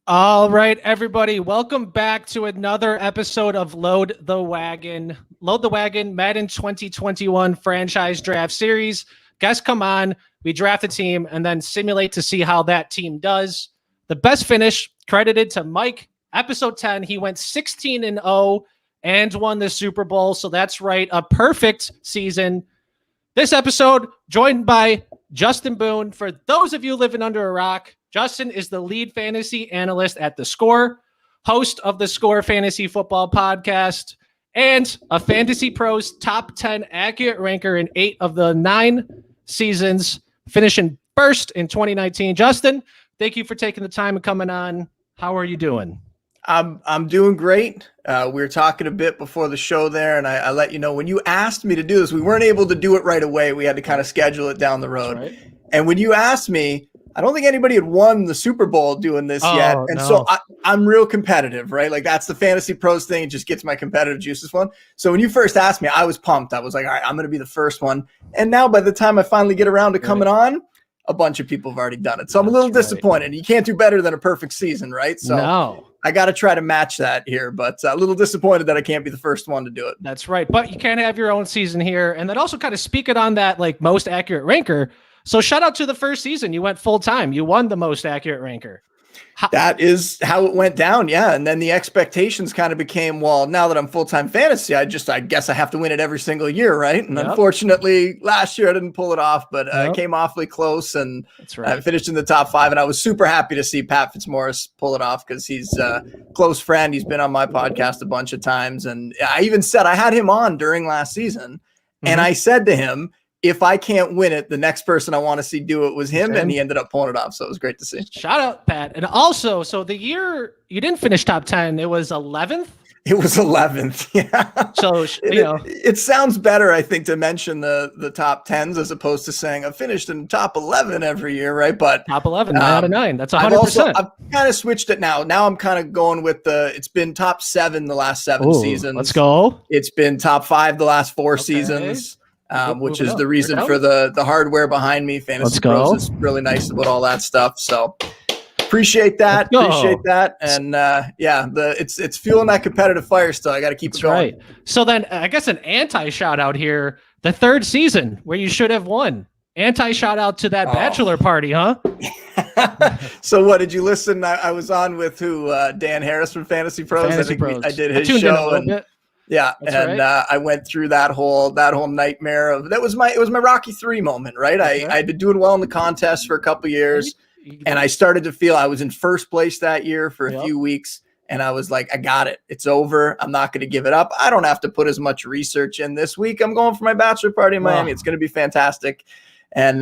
All right, everybody, welcome back to another episode of Load the Wagon. Load the Wagon, Madden 2021 Franchise Draft Series. Guys, come on. We draft a team and then simulate to see how that team does. The best finish credited to Mike. Episode 10, he went 16-0 and won the Super Bowl. So that's right, a perfect season. This episode, joined by Justin Boone. For those of you living under a rock, Justin is the lead fantasy analyst at theScore, host of the Score Fantasy Football Podcast, and a FantasyPros top 10 accurate ranker in 8 of the 9 seasons, finishing first in 2019. Justin, thank you for taking the time and coming on. How are you doing? I'm doing great. We were talking a bit before the show there, and I let you know when you asked me to do this, we weren't able to do it right away. We had to kind of schedule it down the road. Right. And when you asked me, I don't think anybody had won the Super Bowl doing this yet. And so I'm real competitive, right? Like that's the Fantasy Pros thing. It just gets my competitive juices flowing. So when you first asked me, I was pumped. I was like, all right, I'm going to be the first one. And now by the time I finally get around to coming on, a bunch of people have already done it. So I'm a little disappointed. You can't do better than a perfect season, right? So I got to try to match that here, but a little disappointed that I can't be the first one to do it. That's right. But you can't have your own season here. And then also kind of speaking on that, like most accurate ranker. So shout out to the first season. You went full time. You won the most accurate ranker. That is how it went down. Yeah. And then the expectations kind of became, well, now that I'm full-time fantasy, I guess I have to win it every single year. Right. And unfortunately last year I didn't pull it off, but I came awfully close and I finished in the top 5. And I was super happy to see Pat Fitzmaurice pull it off because he's a close friend. He's been on my podcast a bunch of times. And I even said I had him on during last season. And I said to him, if I can't win it, the next person I want to see do it was him, and he ended up pulling it off. So it was great to see. Shout out, Pat. And also, so the year you didn't finish top 10, it was 11th? It was 11th. Yeah. So, it sounds better, I think, to mention the top 10s as opposed to saying I've finished in top 11 every year, right? But top 11, 9 out of 9. That's 100%. I've kind of switched it now. Now I'm kind of going with it's been top 7 the last 7 seasons. Let's go. It's been top 5 the last 4 seasons. Which is the reason for the hardware behind me. Fantasy Pros is really nice about all that stuff. So appreciate that. And it's fueling that competitive fire still. I got to keep it going. Right. So then I guess an anti shout out here, the 3rd season where you should have won. Anti shout out to that bachelor party, huh? So what did you listen? I was on with Dan Harris from Fantasy Pros. I did his show and yeah. That's and I went through that whole nightmare of it was my Rocky 3 moment, right? I'd been doing well in the contest for a couple of years, and I started to feel I was in first place that year for a few weeks, and I was like, I got it. It's over. I'm not going to give it up. I don't have to put as much research in this week. I'm going for my bachelor party in Miami. It's going to be fantastic. And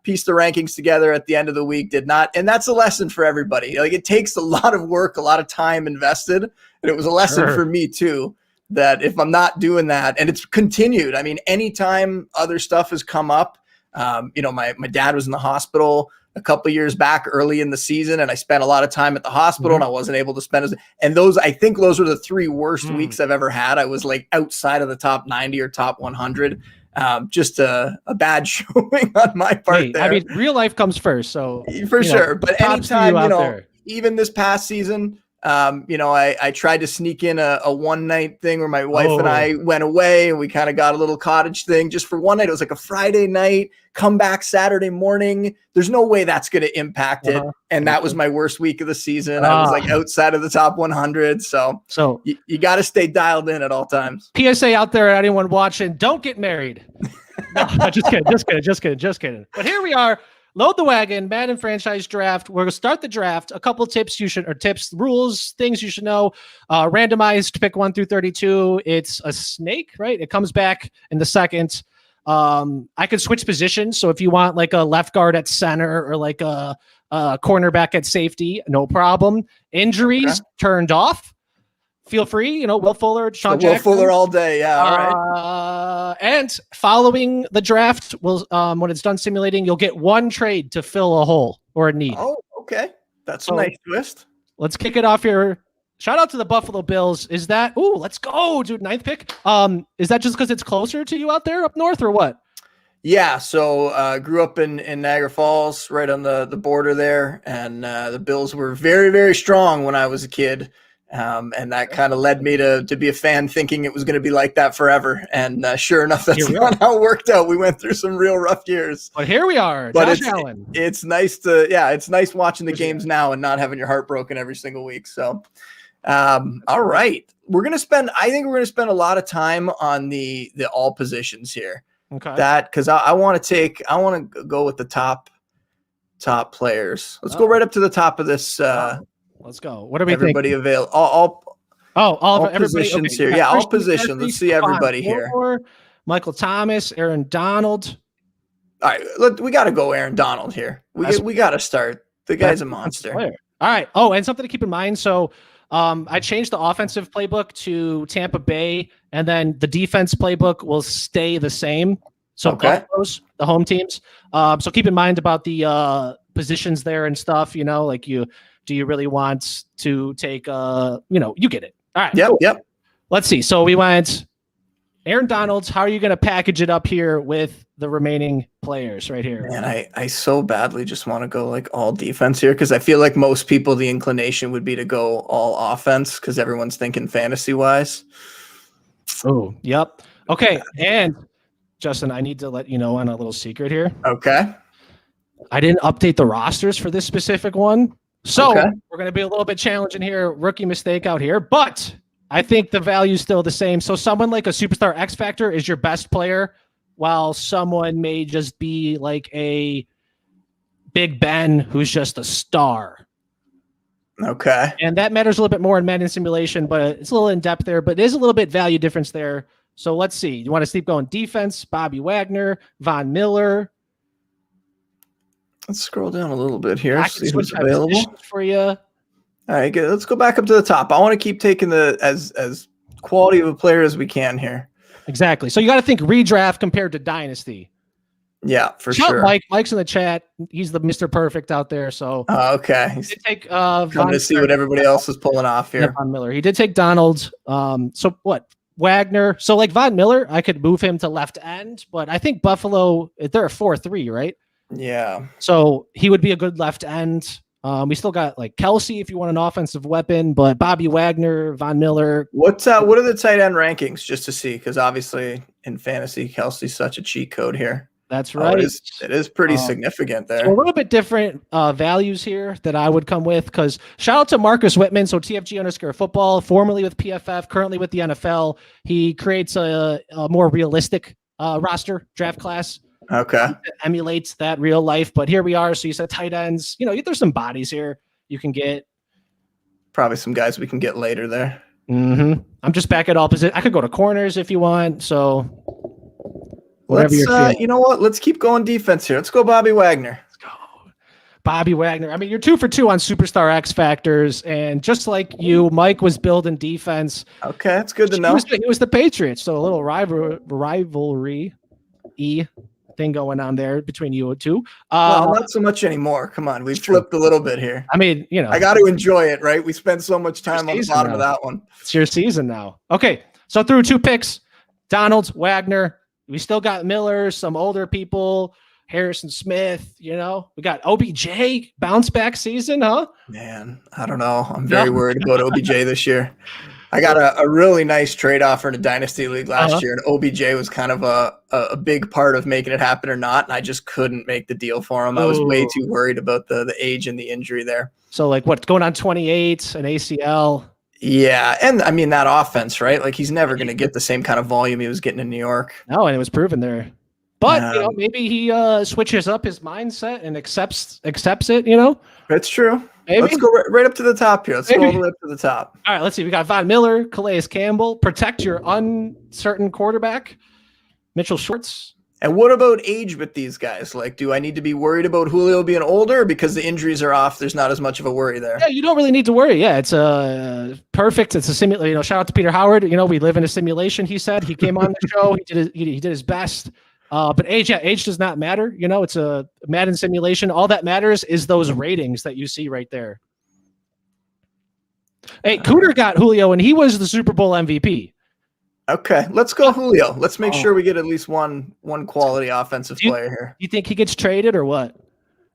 pieced the rankings together at the end of the week, did not. And that's a lesson for everybody. Like it takes a lot of work, a lot of time invested, and it was a lesson for me too. That if I'm not doing that, and it's continued. I mean, anytime other stuff has come up, my dad was in the hospital a couple years back early in the season, and I spent a lot of time at the hospital, and I wasn't able to spend I think those were the 3 worst weeks I've ever had. I was like outside of the top 90 or top 100. Just a bad showing on my part there. I mean, real life comes first, so for sure. But anytime, even this past season, I tried to sneak in a one night thing where my wife and I went away and we kind of got a little cottage thing just for one night. It was like a Friday night, come back Saturday morning. There's no way that's going to impact it. And that was my worst week of the season. I was like outside of the top 100. So you got to stay dialed in at all times. PSA out there, anyone watching, don't get married. No, just kidding. But here we are. Load the Wagon, Madden Franchise Draft. We're going to start the draft. A couple tips rules, things you should know. Randomized, pick 1 through 32. It's a snake, right? It comes back in the second. I could switch positions. So if you want like a left guard at center or like a cornerback at safety, no problem. Injuries turned off. Feel free, Will Fuller, Sean Jackson. Will Fuller all day, yeah. All right. And following the draft, when it's done simulating, you'll get 1 trade to fill a hole or a need. Oh, okay. That's a nice twist. Let's kick it off here. Shout out to the Buffalo Bills. Is that? Let's go, dude. 9th pick. Is that just because it's closer to you out there up north, or what? Yeah, so grew up in Niagara Falls, right on the border there, and the Bills were very, very strong when I was a kid, and that kind of led me to be a fan, thinking it was going to be like that forever. And sure enough, that's not how it worked out. We went through some real rough years, but here we are. But Josh Allen. It's nice it's nice watching the games now and not having your heart broken every single week. So, all right, I think we're gonna spend a lot of time on the all positions here. Okay. Because I want to go with the top players. Let's go right up to the top of this. Let's go. What are we everybody thinking? Available? All positions okay. here. Yeah, all positions. Let's see everybody here. Michael Thomas, Aaron Donald. All right, we got to go Aaron Donald here. We got to start. The guy's a monster. All right. Oh, and something to keep in mind. So I changed the offensive playbook to Tampa Bay, and then the defense playbook will stay the same. So those, the home teams. So keep in mind about the positions there and stuff. Like do you really want to take you get it. All right. Yep. Cool. Yep. Let's see. So we went Aaron Donald. How are you going to package it up here with the remaining players right here? Man, I so badly just want to go like all defense here, because I feel like most people, the inclination would be to go all offense because everyone's thinking fantasy wise. Oh, yep. Okay. And Justin, I need to let you know on a little secret here. Okay. I didn't update the rosters for this specific one. So we're going to be a little bit challenging here. Rookie mistake out here, but I think the value is still the same. So someone like a superstar X Factor is your best player, while someone may just be like a Big Ben who's just a star. Okay. And that matters a little bit more in Madden simulation, but it's a little in depth there, but there's a little bit value difference there. So let's see. You want to keep going defense, Bobby Wagner, Von Miller. Let's scroll down a little bit here. See what's available for you. All right, good. Let's go back up to the top. I want to keep taking as quality of a player as we can here. Exactly. So you got to think redraft compared to dynasty. Yeah, for sure. Mike's in the chat. He's the Mr. Perfect out there. So okay, he did take coming to see what everybody else is pulling off here. Von Miller. He did take Donald. So what? Wagner. So like Von Miller, I could move him to left end, but I think Buffalo, they're a 4-3, right? Yeah. So he would be a good left end. We still got like Kelsey if you want an offensive weapon, but Bobby Wagner, Von Miller. What are the tight end rankings, just to see? Because obviously in fantasy, Kelsey's such a cheat code here. That's right. It is pretty significant there. So a little bit different values here that I would come with, because shout out to Marcus Whitman. So TFG_football, formerly with PFF, currently with the NFL. He creates a more realistic roster draft class. Okay. That emulates that real life, but here we are. So you said tight ends, there's some bodies here you can get. Probably some guys we can get later there. Mm-hmm. I'm just back at all positions. I could go to corners if you want. So let's, you know what? Let's keep going defense here. Let's go Bobby Wagner. Let's go Bobby Wagner. I mean, you're 2 for 2 on superstar X factors, and just like you, Mike was building defense. Okay, that's good to know. He was the Patriots, so a little rivalry thing going on there between you two. Well, not so much anymore. Come on, we flipped a little bit here. I mean, I got to enjoy it, right? We spend so much time on the bottom of that one. It's your season now. Okay, so through 2 picks, Donald, Wagner. We still got Miller, some older people, Harrison Smith. We got OBJ bounce back season, huh? Man, I don't know. I'm very worried about OBJ this year. I got a really nice trade offer in a dynasty league last year, and OBJ was kind of a big part of making it happen or not, and I just couldn't make the deal for him. I was way too worried about the age and the injury there. So, like, what's going on 28, an ACL? Yeah, and I mean that offense, right? Like he's never going to get the same kind of volume he was getting in New York. No, and it was proven there. But maybe he switches up his mindset and accepts it. That's true. Maybe. Let's go right up to the top here. Let's go all the way up to the top. All right, let's see. We got Von Miller, Calais Campbell. Protect your uncertain quarterback, Mitchell Schwartz. And what about age with these guys? Like, do I need to be worried about Julio being older, or because the injuries are off, there's not as much of a worry there? Yeah, you don't really need to worry. Yeah, it's perfect. It's a simulation. Shout out to Peter Howard. We live in a simulation. He said he came on the show. He did his best. But age does not matter. It's a Madden simulation. All that matters is those ratings that you see right there. Hey, Cooter got Julio, and he was the Super Bowl MVP. Okay, let's go Julio. Let's make sure we get at least one quality offensive player here. You think he gets traded or what?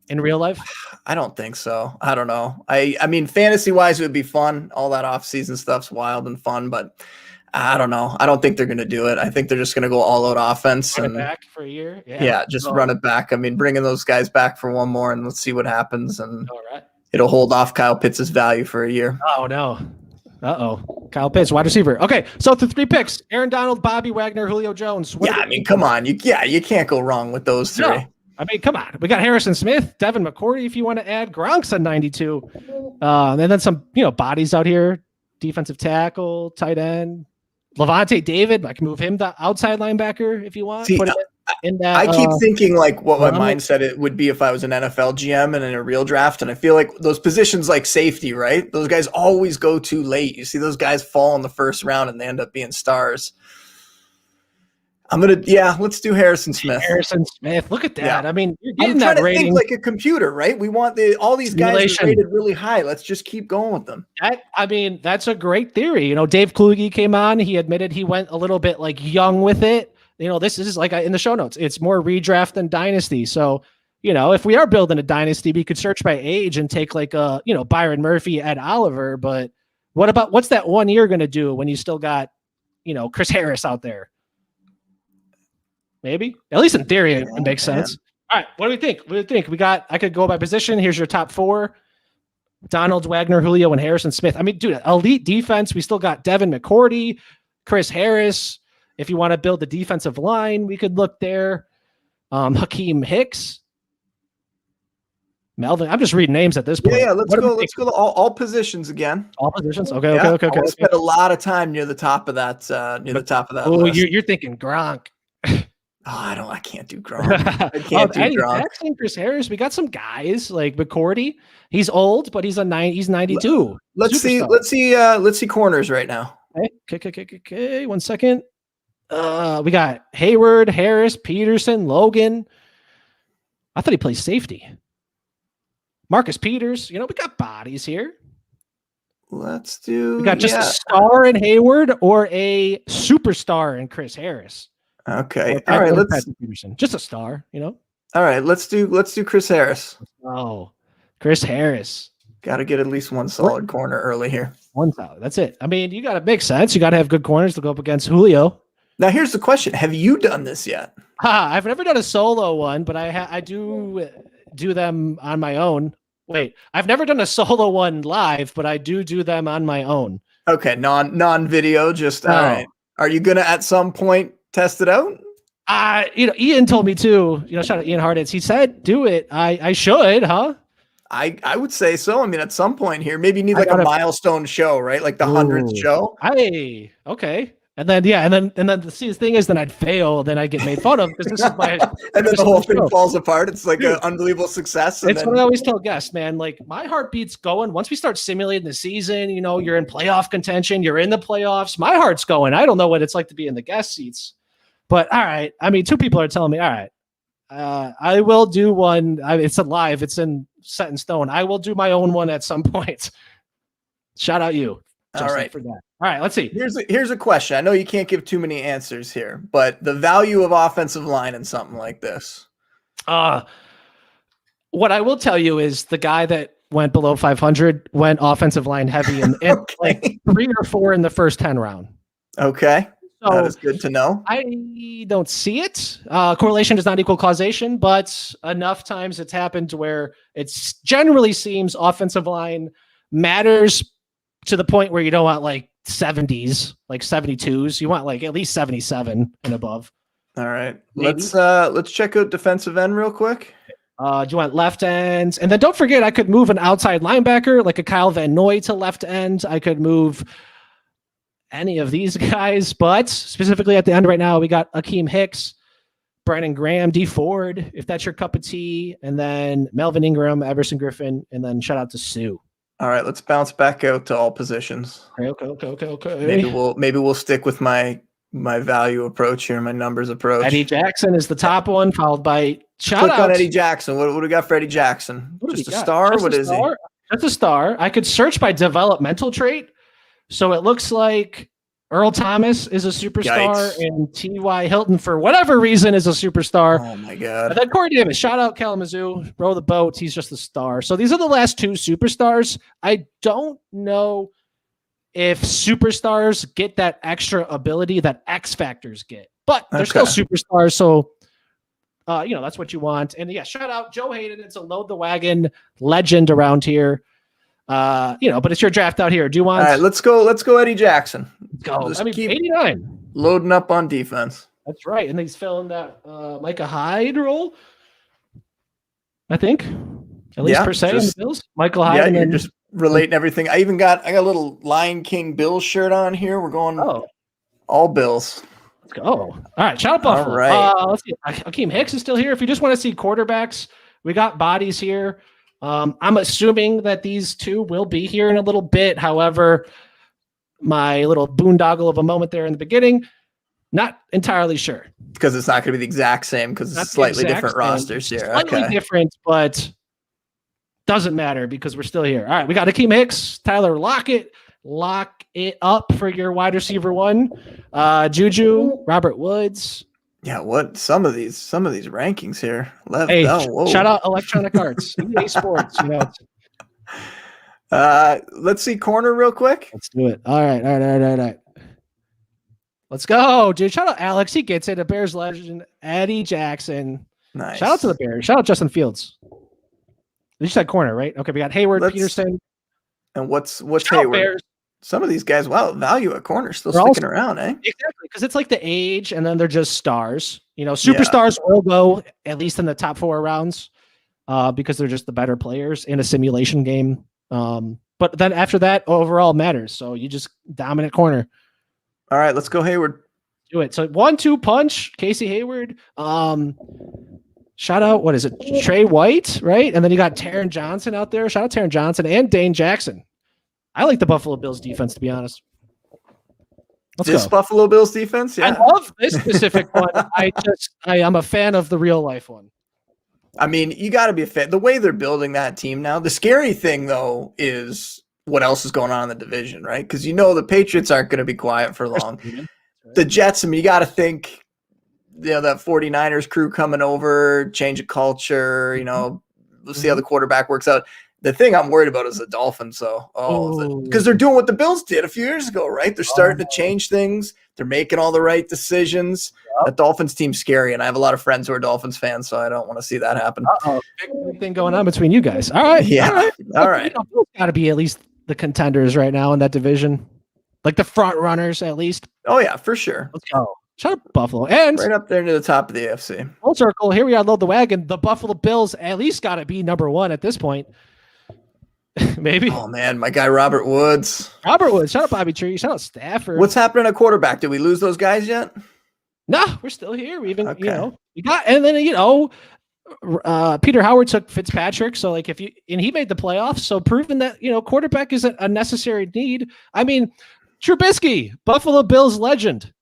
In real life? I don't think so. I don't know. I mean, fantasy-wise, it would be fun. All that off-season stuff's wild and fun, but I don't know. I don't think they're going to do it. I think they're just going to go all-out offense. Run it back for a year? Yeah, just run it back. I mean, bringing those guys back for one more, and let's see what happens. And it'll hold off Kyle Pitts' value for a year. Oh, no. Uh-oh. Kyle Pitts, wide receiver. Okay, so the 3 picks, Aaron Donald, Bobby Wagner, Julio Jones. I mean, come on. You can't go wrong with those 3. No. I mean, come on. We got Harrison Smith, Devin McCourty, if you want to add. Gronk's at 92. And then some, bodies out here. Defensive tackle, tight end. Levante David, I can move him to outside linebacker if you want. See, I keep thinking like what my mindset it would be if I was an NFL GM and in a real draft. And I feel like those positions like safety, right? Those guys always go too late. You see those guys fall in the first round and they end up being stars. Let's do Harrison Smith. Harrison Smith, look at that. Yeah. I mean, you're getting that rating like a computer, right? We want all these guys rated really high. Let's just keep going with them. That's a great theory. Dave Kluge came on. He admitted he went a little bit like young with it. This is like in the show notes. It's more redraft than dynasty. So, if we are building a dynasty, we could search by age and take like Byron Murphy, Ed Oliver. But what's that 1 year going to do when you still got, Chris Harris out there? Maybe, at least in theory, it makes sense. All right. What do we think? I could go by position. Here's your top 4. Donald, Wagner, Julio, and Harrison Smith. I mean, dude, elite defense. We still got Devin McCourty, Chris Harris. If you want to build the defensive line, we could look there. Hakeem Hicks. Melvin. I'm just reading names at this point. Yeah, let's go to all positions again. All positions? Okay. I spent a lot of time near the top of that list. You're thinking Gronk. I can't do Gronk. I can't do Gronk. Jackson, Chris Harris. We got some guys like McCourty. He's old, but he's 92. Let's see corners right now. Okay. 1 second. We got Hayward, Harris, Peterson, Logan. I thought he plays safety. Marcus Peters. We got bodies here. Let's do. We got just a star in Hayward or a superstar in Chris Harris. Okay. All right. Let's just a star, All right. Let's do Chris Harris. Oh, Chris Harris. Got to get at least one solid corner early here. One solid. That's it. I mean, you got to make sense. You got to have good corners to go up against Julio. Now, here's the question: have you done this yet? I've never done a solo one, but I do them on my own. Wait, I've never done a solo one live, but I do them on my own. Okay, non-video. Just all right. Are you gonna at some point test it out? Ian told me to, shout out Ian Harditz. He said, do it. I should, huh? I would say so. I mean, at some point here, maybe you need like a milestone show, right? Like the 100th show. Okay. And then, and then the thing is, then I'd fail. Then I get made fun of because this is my. And then the whole thing falls apart. It's like an unbelievable success. It's what I always tell guests, man. Like my heartbeat's going. Once we start simulating the season, you're in playoff contention. You're in the playoffs. My heart's going. I don't know what it's like to be in the guest seats. But all right. I mean, 2 people are telling me, all right, I will do one. It's alive. It's set in stone. I will do my own one at some point. Shout out you. All right. For that. All right. Let's see. Here's a question. I know you can't give too many answers here, but the value of offensive line in something like this. What I will tell you is the guy that went below 500 went offensive line heavy and okay. Like 3 or 4 in the first 10 round. Okay. So that is good to know. I don't see it. Correlation does not equal causation, but enough times it's happened to where it generally seems offensive line matters to the point where you don't want like 70s, like 72s. You want like at least 77 and above. All right. Maybe. Let's check out defensive end real quick. Do you want left ends? And then don't forget, I could move an outside linebacker like a Kyle Van Noy to left end. I could move any of these guys, but specifically at the end right now, we got Hakeem Hicks, Brandon Graham, D Ford, if that's your cup of tea, and then Melvin Ingram, Everson Griffin, and then shout out to Sue. All right, let's bounce back out to all positions. Okay. Maybe we'll stick with my value approach here, my numbers approach. Eddie Jackson is the top one, followed by Click on Eddie Jackson. What do we got for Eddie Jackson? Just a star? What is he? Just a star. I could search by developmental trait. So it looks like Earl Thomas is a superstar, Yikes. and T.Y. Hilton, for whatever reason, is a superstar. Oh, my God. And then Corey Davis, shout out Kalamazoo, row the boat. He's just a star. So these are the last two superstars. I don't know if superstars get that extra ability that X Factors get, but they're still superstars. So, that's what you want. And yeah, shout out Joe Hayden. It's a load the wagon legend around here. But it's your draft out here. Do you want? All right, let's go Eddie Jackson. Let's go. I mean, 89. Loading up on defense. That's right. And he's filling that Micah Hyde role, I think. At least per se in the Bills. Michael Hyde. Yeah, and you're just relating everything. I got a little Lion King Bills shirt on here. We're going all Bills. Let's go. All right, shout out Buffalo. All right. Let's see. Akeem Hicks is still here. If you just want to see quarterbacks, we got bodies here. I'm assuming that these two will be here in a little bit. However, my little boondoggle of a moment there in the beginning, not entirely sure. Because it's not going to be the exact same because it's slightly different rosters here. Slightly different, but doesn't matter because we're still here. All right, we got Akeem Hicks, Tyler Lockett. Lock it up for your wide receiver one. Juju, Robert Woods. Yeah, what some of these rankings here. Shout out Electronic Arts, EA Sports. Let's see corner real quick. Let's do it. All right. Let's go, dude. Shout out Alex. He gets it. A Bears legend, Eddie Jackson. Nice. Shout out to the Bears. Shout out Justin Fields. You said corner, right? Okay, we got Hayward, Peterson. And what's Hayward? Bears. Some of these guys, value at corner still sticking around, eh? Exactly, because it's like the age, and then they're just stars. Superstars will go at least in the top 4 rounds because they're just the better players in a simulation game. But then after that, overall matters. So you just dominant corner. All right, let's go Hayward. Do it. So 1-2 punch, Casey Hayward. Shout out, what is it? Trey White, right? And then you got Taron Johnson out there. Shout out Taron Johnson and Dane Jackson. I like the Buffalo Bills defense, to be honest. Let's go. Buffalo Bills defense? Yeah. I love this specific one. I'm a fan of the real life one. I mean, you got to be a fan. The way they're building that team now, the scary thing, though, is what else is going on in the division, right? Because the Patriots aren't going to be quiet for long. The Jets, you got to think, that 49ers crew coming over, change of culture, we'll see how the quarterback works out. The thing I'm worried about is the Dolphins, though. Because they're doing what the Bills did a few years ago, right? They're starting to change things. They're making all the right decisions. Yep. That Dolphins team's scary, and I have a lot of friends who are Dolphins fans, so I don't want to see that happen. Big thing going on between you guys. All right. Yeah. All right. Got to be at least the contenders right now in that division. Like the front runners, at least. Oh, yeah, for sure. Let's go. Shout out Buffalo. And right up there near the top of the AFC. Full circle. Here we are, load the wagon. The Buffalo Bills at least got to be number 1 at this point. Maybe. Oh, man, my guy Robert Woods. Shout out Bobby Tree. Shout out Stafford. What's happening at quarterback? Did we lose those guys yet? No, we're still here. We even, we got, and then, Peter Howard took Fitzpatrick. So he made the playoffs. So proving that, quarterback isn't a necessary need. I mean, Trubisky, Buffalo Bills legend.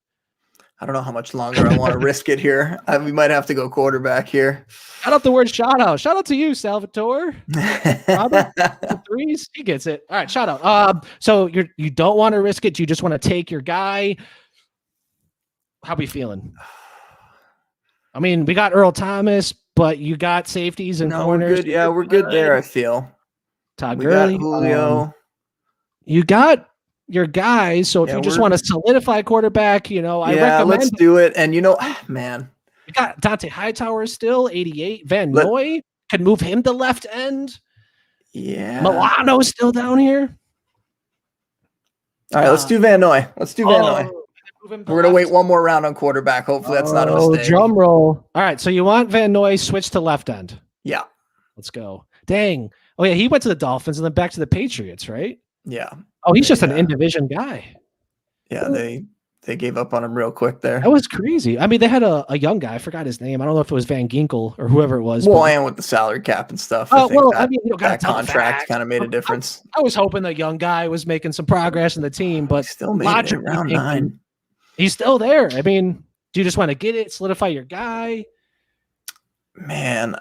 I don't know how much longer I want to risk it here. We might have to go quarterback here. Shout out the word shout out. Shout out to you, Salvatore. Robert, threes. He gets it. All right, shout out. So you don't want to risk it. You just want to take your guy. How we feeling? I mean, we got Earl Thomas, but you got safeties and corners. We're good. Yeah, we're good there, I feel. Todd Gurley. Julio. You got your guys. So if you just want to solidify quarterback, I recommend. Let's do it. And man, we got Dante Hightower still 88. Van Noy could move him to left end. Yeah, Milano's still down here. All right, let's do Van Noy. We're gonna wait one more round on quarterback. Hopefully, that's not a mistake. Drum roll. All right, so you want Van Noy switch to left end? Yeah, let's go. Dang. Oh yeah, he went to the Dolphins and then back to the Patriots, right? Yeah. Oh, he's just an in-division guy. Yeah, they gave up on him real quick there. That was crazy. I mean, they had a young guy. I forgot his name. I don't know if it was Van Ginkel or whoever it was. Well, and with the salary cap and stuff. That contract kind of made a difference. I was hoping the young guy was making some progress in the team, but still made it round 9. He's still there. I mean, do you just want to get it, solidify your guy? Man,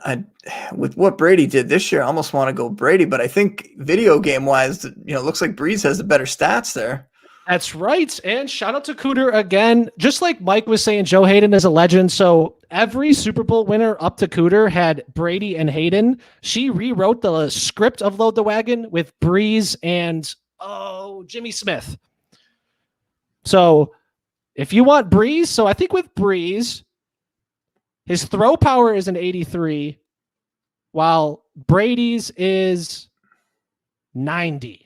with what Brady did this year, I almost want to go Brady, but I think video game wise, it looks like Breeze has the better stats there. That's right. And shout out to Cooter again. Just like Mike was saying, Joe Hayden is a legend. So every Super Bowl winner up to Cooter had Brady and Hayden. She rewrote the script of Load the Wagon with Breeze and Jimmy Smith. So if you want Breeze, so I think with Breeze, his throw power is an 83, while Brady's is 90.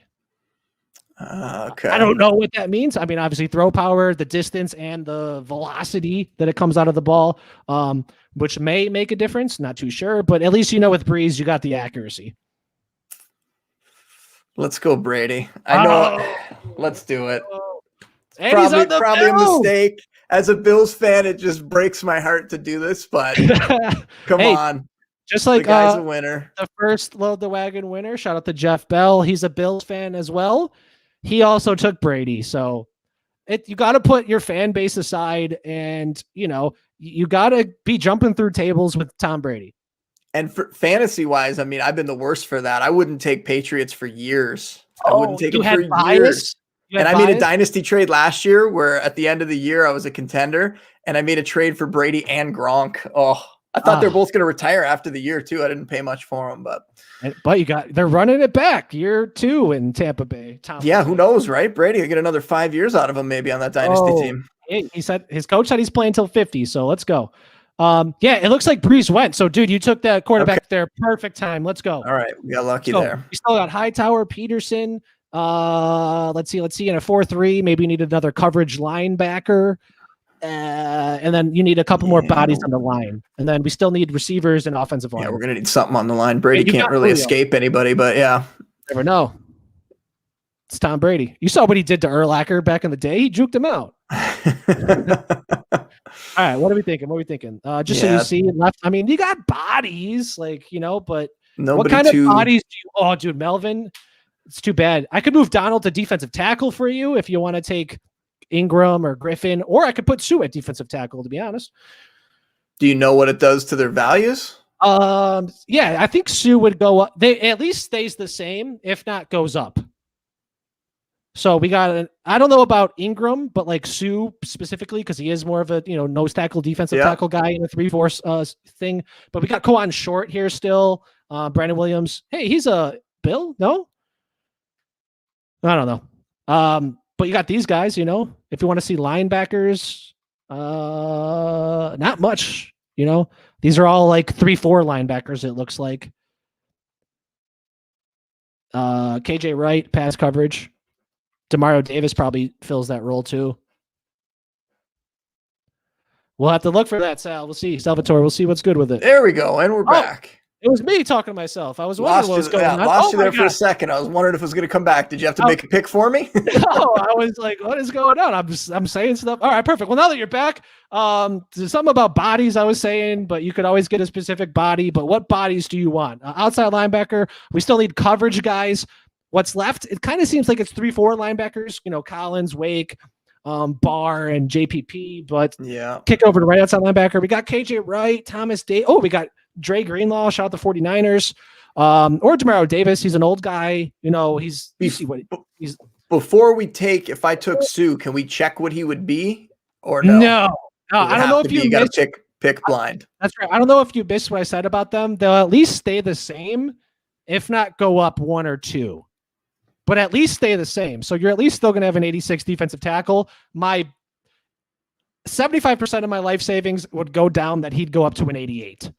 Okay. I don't know what that means. I mean, obviously throw power, the distance, and the velocity that it comes out of the ball, which may make a difference. Not too sure, but at least with Breeze, you got the accuracy. Let's go Brady. I know. Let's do it. Probably a mistake. As a Bills fan, it just breaks my heart to do this, but come on. Just like the guy's a winner. The first Load the Wagon winner, shout out to Jeff Bell. He's a Bills fan as well. He also took Brady. So you got to put your fan base aside and, you got to be jumping through tables with Tom Brady. And for fantasy-wise, I mean, I've been the worst for that. I wouldn't take Patriots for years. I wouldn't take them for years. And I made a dynasty trade last year where at the end of the year, I was a contender, and I made a trade for Brady and Gronk. Oh, I thought they're both going to retire after the year, too. I didn't pay much for them, but they're running it back year 2 in Tampa Bay. Who knows, right? Brady will get another 5 years out of him maybe on that dynasty team. He said his coach said he's playing till 50, so let's go. It looks like Breeze went. So, dude, you took that quarterback there. Perfect time. Let's go. All right, we got lucky there. We still got Hightower, Peterson. Let's see. In a 4-3, maybe you need another coverage linebacker. And then you need a couple more bodies on the line. And then we still need receivers and offensive line. Yeah, we're going to need something on the line. Brady can't really escape anybody, but yeah. Never know. It's Tom Brady. You saw what he did to Urlacher back in the day. He juked him out. All right, what are we thinking? So you see left. I mean, you got bodies, but nobody what kind of bodies do you? Oh, dude, Melvin. It's too bad. I could move Donald to defensive tackle for you if you want to take Ingram or Griffin, or I could put Sue at defensive tackle, to be honest. Do you know what it does to their values? I think Sue would go up. They at least stays the same, if not goes up. So we got I don't know about Ingram, but like Sue specifically, because he is more of a nose tackle, defensive tackle guy in a 3-4 thing. But we got Koan Short here still. Brandon Williams. Hey, he's a Bill? No? I don't know. But you got these guys, if you want to see linebackers, not much, these are all like 3-4 linebackers. It looks like KJ Wright, pass coverage. Demario Davis probably fills that role too. We'll have to look for that, Sal. We'll see. Salvatore, we'll see what's good with it. There we go. And we're back. It was me talking to myself. I was wondering what was going on. Lost you there for a second. I was wondering if it was going to come back. Did you have to make a pick for me? No, I was like, what is going on? I'm saying stuff. All right, perfect. Well, now that you're back, there's something about bodies I was saying, but you could always get a specific body. But what bodies do you want? Outside linebacker. We still need coverage guys. What's left? It kind of seems like it's 3-4 linebackers. Collins, Wake, Barr, and JPP. But kick over to right outside linebacker. We got KJ Wright, Thomas Day. Oh, we got Dre Greenlaw, shout out the 49ers, or Demario Davis. He's an old guy. He's before we take, if I took Sue, can we check what he would be or no? No, I don't know if you got to pick blind. That's right. I don't know if you missed what I said about them. They'll at least stay the same, if not go up 1 or 2, but at least stay the same. So you're at least still going to have an 86 defensive tackle. My 75% of my life savings would go down that he'd go up to an 88.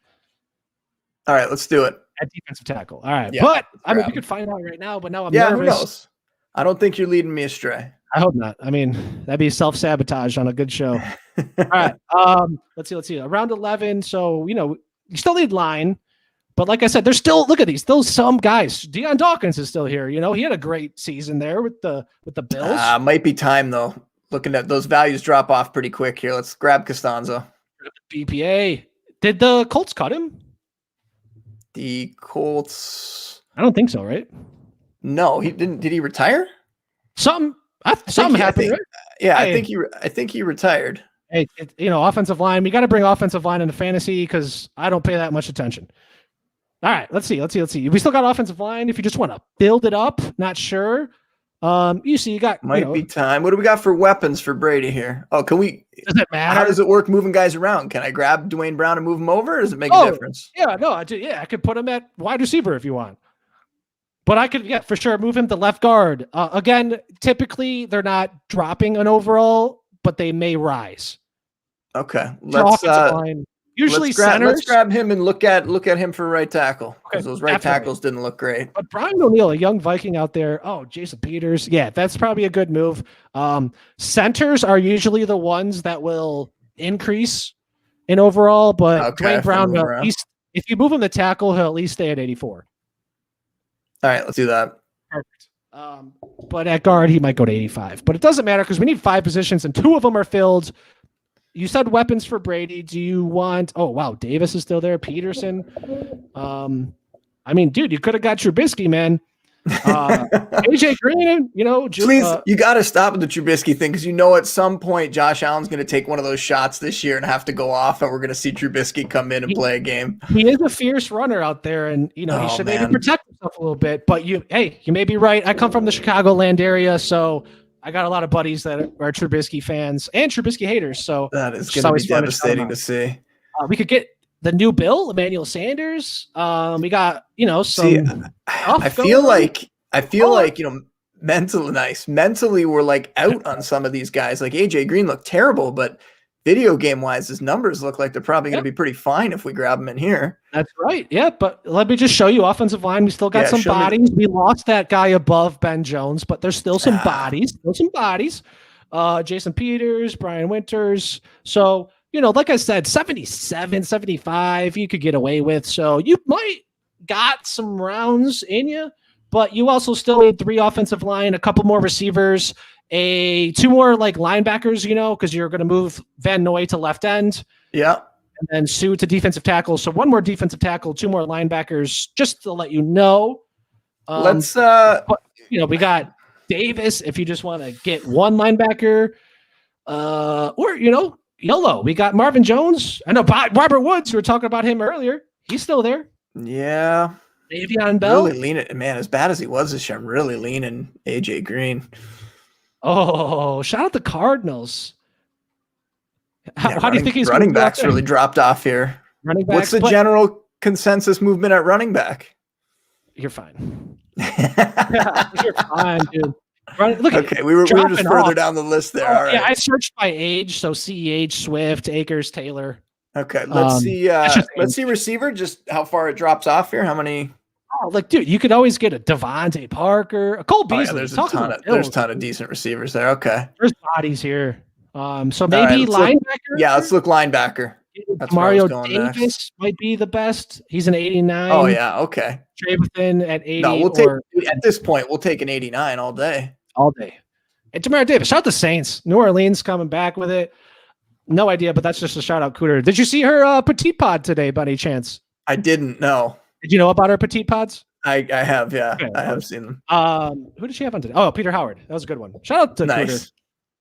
All right, let's do it. At defensive tackle. All right. But I mean, we could find out right now, but now I'm nervous. Who knows? I don't think you're leading me astray. I hope not. I mean, that'd be self-sabotage on a good show. All right. Let's see. Around 11. So, you still need line, but like I said, there's still, look at these, still some guys. Deion Dawkins is still here. He had a great season there with the Bills. Might be time though. Looking at those values drop off pretty quick here. Let's grab Costanzo. BPA. Did the Colts cut him? The Colts. I don't think so, right? No, he didn't. Did he retire? Something happened. Right? Yeah, I think he retired. Hey, offensive line. We got to bring offensive line into fantasy because I don't pay that much attention. All right, let's see. We still got offensive line. If you just want to build it up, not sure. You got might be time. What do we got for weapons for Brady here? Oh, can we? Does it matter? How does it work moving guys around? Can I grab Dwayne Brown and move him over? Or does it make a difference? Yeah, no, I could put him at wide receiver if you want. But I could, for sure, move him to left guard. Again, typically they're not dropping an overall, but they may rise. Okay, usually let's grab him and look at him for right tackle, because those right tackles didn't look great. But Brian O'Neill, a young Viking out there. Oh, Jason Peters. Yeah, that's probably a good move. Centers are usually the ones that will increase in overall, but Dwayne Brown, if you move him to tackle, he'll at least stay at 84. All right, let's do that. Perfect. But at guard, he might go to 85. But it doesn't matter because we need 5 positions, and 2 of them are filled. You said weapons for Brady. Do you want? Oh wow, Davis is still there. Peterson. I mean, dude, you could have got Trubisky, man. AJ Green, please, you got to stop with the Trubisky thing, because at some point Josh Allen's going to take one of those shots this year and have to go off, and we're going to see Trubisky come in and play a game. He is a fierce runner out there, and he should maybe protect himself a little bit. But you may be right. I come from the Chicagoland area, so I got a lot of buddies that are Trubisky fans and Trubisky haters. So that is going to be devastating to see. We could get the new Bill, Emmanuel Sanders. We got some. I feel like mentally we're like out on some of these guys. Like AJ Green looked terrible, but video game wise, his numbers look like they're probably going to be pretty fine if we grab him in here. That's right. Yeah, but let me just show you offensive line. We still got some bodies. We lost that guy above Ben Jones, but there's still some bodies. Jason Peters, Brian Winters. So, like I said, 77, 75, you could get away with. So you might got some rounds in you, but you also still need 3 offensive line, a couple more receivers, 2 more like linebackers, because you're going to move Van Noy to left end. Yeah. And then Sue to defensive tackle. So 1 more defensive tackle, 2 more linebackers, just to let you know. We got Davis if you just want to get 1 linebacker, or YOLO. We got Marvin Jones. I know Robert Woods. We were talking about him earlier. He's still there. Yeah. Le'Veon Bell. Really leaning, man, as bad as he was this year, I'm really leaning AJ Green. Oh, shout out the Cardinals. How do you think he's running backs really dropped off here? Running backs, what's the general consensus movement at running back? You're fine. You're fine, dude. Okay, we were just further down the list there. All right. Yeah, I searched by age, so CEH, Swift, Akers, Taylor. Okay, let's see. Let's see receiver. Just how far it drops off here. How many? Oh, dude, you could always get a Devontae Parker, a Cole Beasley. There's a ton of decent receivers there. Okay, there's bodies here. So maybe linebacker. Let's look linebacker. That's Mario Davis next. Might be the best. He's an 89. Oh yeah, okay. Trevathan at 80. No, at this point we'll take an 89 all day. All day. And Mario Davis. Shout out the Saints. New Orleans coming back with it. No idea, but that's just a shout out, Cooter. Did you see her petite pod today by any chance? I didn't know. Did you know about her petite pods? I have, yeah. Okay, I have seen them. Who did she have on today? Oh, Peter Howard. That was a good one. Shout out to Cooter.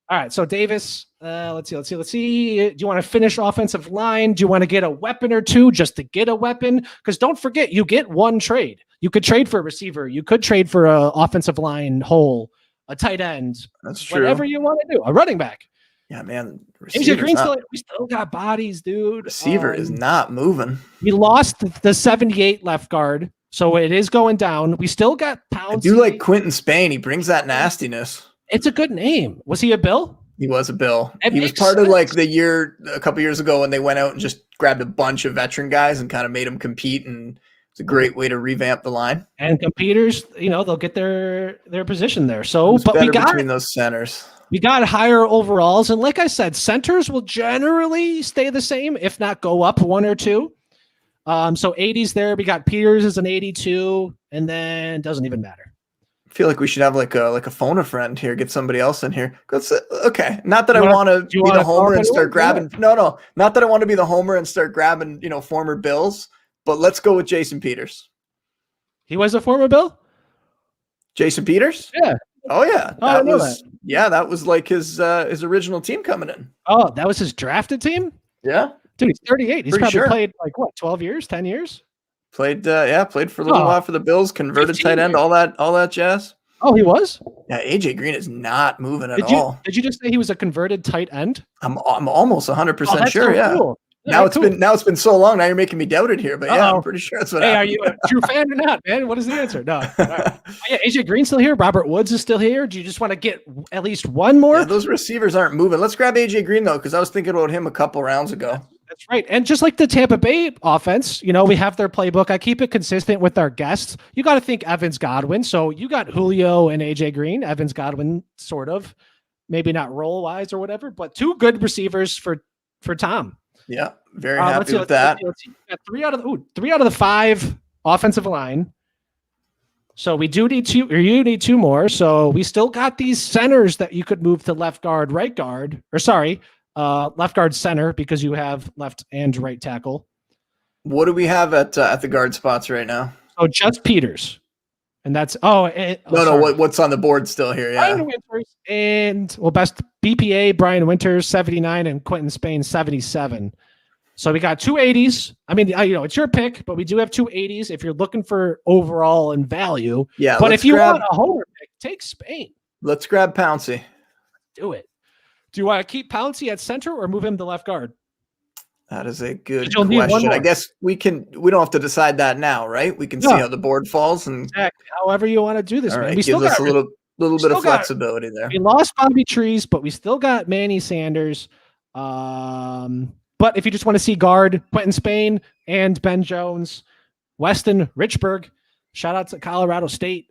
All right, so Davis, let's see. Do you want to finish offensive line? Do you want to get a weapon or 2 just to get a weapon? Because don't forget, you get 1 trade. You could trade for a receiver. You could trade for an offensive line hole, a tight end. That's true. Whatever you want to do. A running back. Yeah, man. AJ Green we still got bodies, dude. Receiver is not moving. We lost the 78 left guard, so it is going down. We still got Pouncey. I do like Quentin Spain. He brings that nastiness. It's a good name. Was he a Bill? He was a Bill. He was part of like a couple years ago when they went out and just grabbed a bunch of veteran guys and kind of made them compete, and it's a great way to revamp the line. And competers, they'll get their position there. So, but we got between those centers. We got higher overalls, and like I said, centers will generally stay the same, if not go up 1 or 2. So 80s there. We got Peters as an 82, and then doesn't even matter. I feel like we should have like a phone a friend here. Get somebody else in here. Okay, not that I want to be the homer and start grabbing. No, not that I want to be the homer and start grabbing former Bills. But let's go with Jason Peters. He was a former Bill? Jason Peters? Yeah. Oh yeah. That was like his original team coming in. Oh, that was his drafted team? Yeah. Dude, he's 38. He's probably played like 12 years, 10 years? Played for a little while for the Bills, converted tight end, all that jazz. Oh, he was? Yeah, AJ Green is not moving at all. Did you just say he was a converted tight end? I'm almost 100% sure. So yeah. Cool. Now it's been so long. Now you're making me doubt it here, but yeah, I'm pretty sure that's what happened. Are you a true fan or not, man? What is the answer? No. Right. Yeah, AJ Green's still here. Robert Woods is still here. Do you just want to get at least one more? Yeah, those receivers aren't moving. Let's grab AJ Green though, because I was thinking about him a couple rounds ago. That's right. And just like the Tampa Bay offense, we have their playbook. I keep it consistent with our guests. You got to think Evans Godwin. So you got Julio and AJ Green, Evans Godwin, sort of, maybe not role wise or whatever, but two good receivers for Tom. Yeah, very happy with that. Let's see. We got 3 out of the 5 offensive line. So we do need 2, or you need 2 more. So we still got these centers that you could move to left guard, right guard, left guard center, because you have left and right tackle. What do we have at the guard spots right now? Oh, just Peters. And that's what's on the board still here? Yeah, Brian Winters and best BPA Brian Winters 79 and Quentin Spain 77. So we got 2 80s. I mean, it's your pick, but we do have 2 80s if you're looking for overall and value. Yeah, but if you want a homer pick, take Spain. Let's grab Pouncey. Do it. Do you want to keep Pouncey at center or move him to left guard? That is a good question. I guess we don't have to decide that now, right? We can see how the board falls and exactly. However you want to do this. All right, gives us a little bit of flexibility there. We lost Bobby Trees, but we still got Manny Sanders. But if you just want to see guard Quentin Spain and Ben Jones, Weston Richburg, shout out to Colorado State.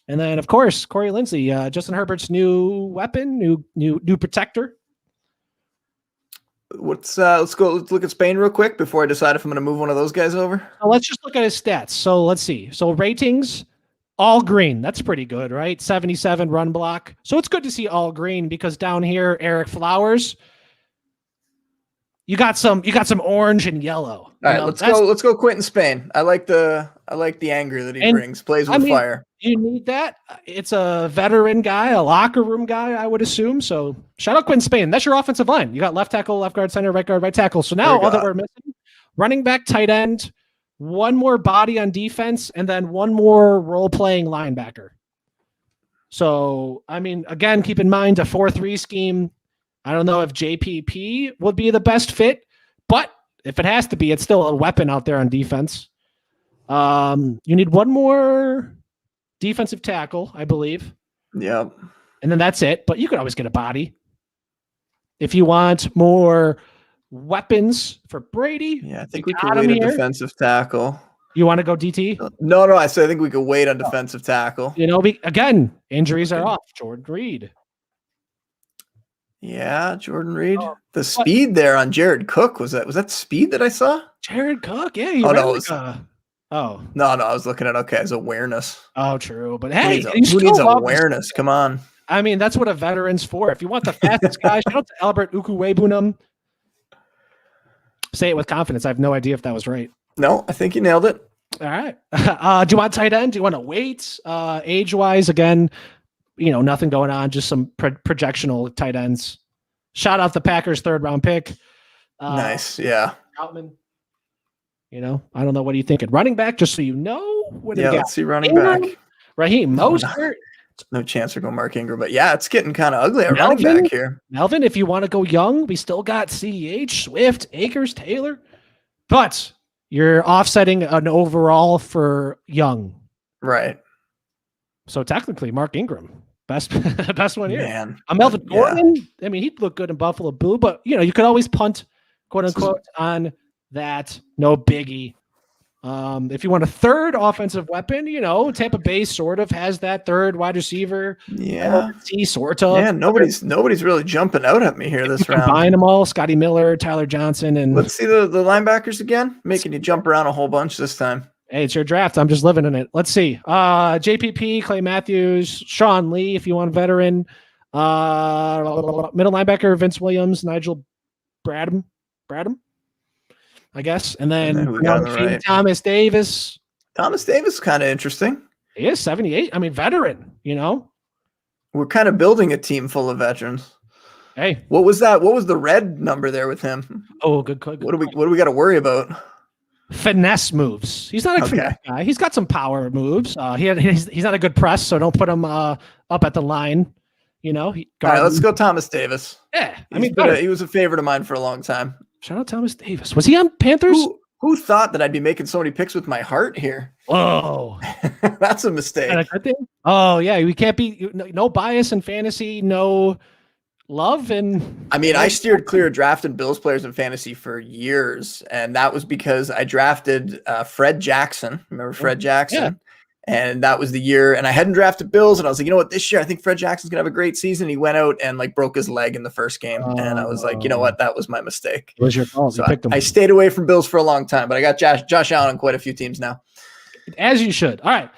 And then of course, Corey Lindsey, Justin Herbert's new weapon, new protector. Let's look at Spain real quick before I decide if I'm going to move one of those guys over. So let's just look at his stats. So let's see. So ratings, all green. That's pretty good, right? 77 run block. So it's good to see all green, because down here, Eric Flowers, you got some orange and yellow. All right, let's go Quentin Spain. I like the anger that he brings. Plays with fire. You need that. It's a veteran guy, a locker room guy, I would assume. So shout out Quentin Spain. That's your offensive line. You got left tackle, left guard, center, right guard, right tackle. So now all that we're missing, running back, tight end, one more body on defense, and then one more role-playing linebacker. So, I mean, again, keep in mind a 4-3 scheme. I don't know if JPP would be the best fit, but if it has to be, it's still a weapon out there on defense. You need one more defensive tackle, I believe. Yep. And then that's it. But you could always get a body. If you want more weapons for Brady. Yeah, I think we can wait a defensive tackle. You want to go DT? No, I said I think we could wait on defensive tackle. Again, injuries are off. Jordan Reed. Yeah, Jordan Reed. The speed there on Jared Cook, was that speed that I saw? Jared Cook, yeah. No, I was looking at his awareness. Oh, true. But hey, who needs awareness? Come on. I mean, that's what a veteran's for. If you want the fastest guy, shout out to Albert Ukuwebunam. Say it with confidence. I have no idea if that was right. No, I think you nailed it. All right. Do you want tight end? Do you want to wait? Age-wise, again, nothing going on. Just some projectional tight ends. Shout out the Packers' 3rd-round pick. Nice, yeah. Troutman. I don't know. What are you thinking? Running back, just so you know. Let's see running back. Raheem Mostert. No chance to go Mark Ingram, but yeah, it's getting kind of ugly at running back here. Melvin, if you want to go young, we still got CEH, Swift, Akers, Taylor. But you're offsetting an overall for young. Right. So technically, Mark Ingram, best one here. Man. Melvin Gordon, I mean, he'd look good in Buffalo Blue, but, you could always punt, quote unquote, on that. No biggie. If you want a 3rd offensive weapon, Tampa Bay sort of has that 3rd wide receiver. Yeah. Sort of. Yeah, nobody's really jumping out at me here this round. Combine them all, Scotty Miller, Tyler Johnson. And let's see the linebackers again, making you jump around a whole bunch this time. Hey, it's your draft. I'm just living in it. Let's see. JPP, Clay Matthews, Sean Lee, if you want a veteran. Middle linebacker, Vince Williams, Nigel Bradham, I guess. And then Thomas Davis. Thomas Davis is kind of interesting. He is 78. I mean, veteran, We're kind of building a team full of veterans. Hey. What was that? What was the red number there with him? Oh, good. What do we got to worry about? finesse moves. He's not a finesse guy. He's got some power moves. He's not a good press, so don't put him up at the line. All right, let's go Thomas Davis. Yeah, he was a favorite of mine for a long time. Shout out Thomas Davis. Was he on Panthers? Who thought that I'd be making so many picks with my heart here? Whoa. That's a mistake. Oh, yeah. We can't be no bias in fantasy, no love. I steered clear of drafting Bills players in fantasy for years. And that was because I drafted Fred Jackson. Remember Fred Jackson? Yeah. And that was the year. And I hadn't drafted Bills. And I was like, you know what? This year, I think Fred Jackson's going to have a great season. He went out and broke his leg in the first game. And I was like, you know what? That was my mistake. It was your fault. So I stayed away from Bills for a long time. But I got Josh Allen on quite a few teams now. As you should. All right.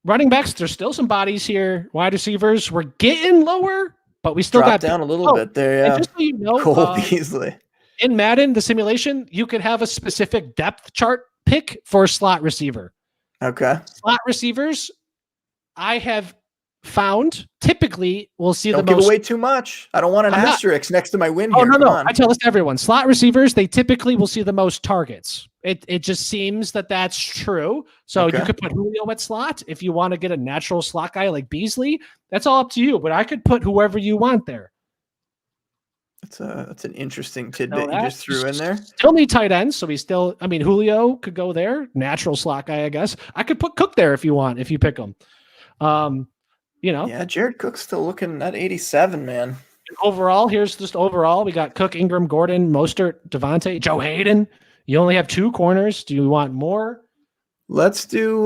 Running backs, there's still some bodies here. Wide receivers, we're getting lower, but we still got down a little bit there. Yeah. And just so you know, Cole Beasley. In Madden, the simulation, you could have a specific depth chart pick for a slot receiver. Okay. Slot receivers, I have found typically we'll see Don't give away too much. I don't want an asterisk next to my win here. No. I tell this to everyone. Slot receivers, they typically will see the most targets. It just seems that that's true. So you could put Julio at slot if you want to get a natural slot guy like Beasley. That's all up to you. But I could put whoever you want there. That's an interesting tidbit you just threw in there. Still need tight ends, so Julio could go there. Natural slot guy, I guess. I could put Cook there if you want, if you pick him. Yeah, Jared Cook's still looking at 87, man. Overall, we got Cook, Ingram, Gordon, Mostert, Devontae, Joe Hayden. You only have 2 corners. Do you want more? Let's do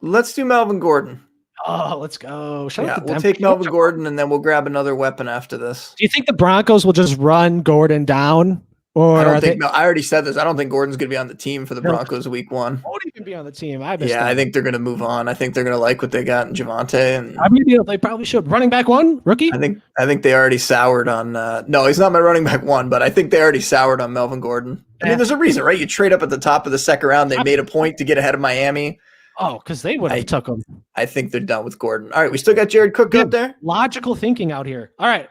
Melvin Gordon. Oh, let's go. We'll take Melvin Gordon, and then we'll grab another weapon after this. Do you think the Broncos will just run Gordon down? Or I already said this. I don't think Gordon's going to be on the team for the Broncos week 1. Won't even be on the team. I think they're going to move on. I think they're going to like what they got in Javonte. And they probably should. Running back 1, rookie? I think they already soured on no, he's not my running back 1, but I think they already soured on Melvin Gordon. There's a reason, right? You trade up at the top of the second round. They made a point to get ahead of Miami. Oh, because they would have took him. I think they're done with Gordon. All right, we still got Jared Cook up there. Logical thinking out here. All right.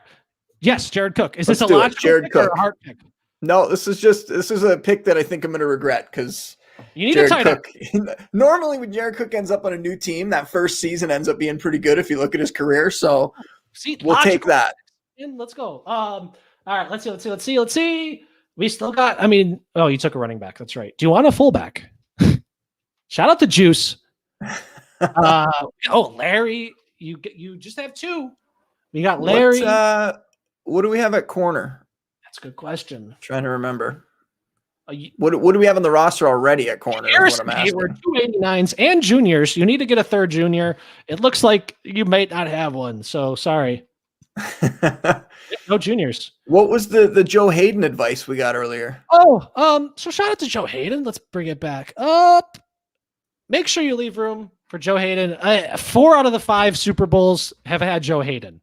Yes, Jared Cook. Is this a logical pick or a hard pick? No, this is a pick that I think I'm going to regret because you need a tight end. Normally, when Jared Cook ends up on a new team, that first season ends up being pretty good if you look at his career. So we'll take that. Let's go. All right, let's see. We still got. You took a running back. That's right. Do you want a fullback? Shout out to Juice. Larry, you just have 2. We got Larry. What do we have at corner? That's a good question. I'm trying to remember. What do we have on the roster already at corner? Harrison Hayward, 289s and juniors. You need to get a third junior. It looks like you might not have one, so sorry. No juniors. What was the Joe Hayden advice we got earlier? So shout out to Joe Hayden. Let's bring it back up. Make sure you leave room for Joe Hayden. 4 out of the 5 Super Bowls have had Joe Hayden.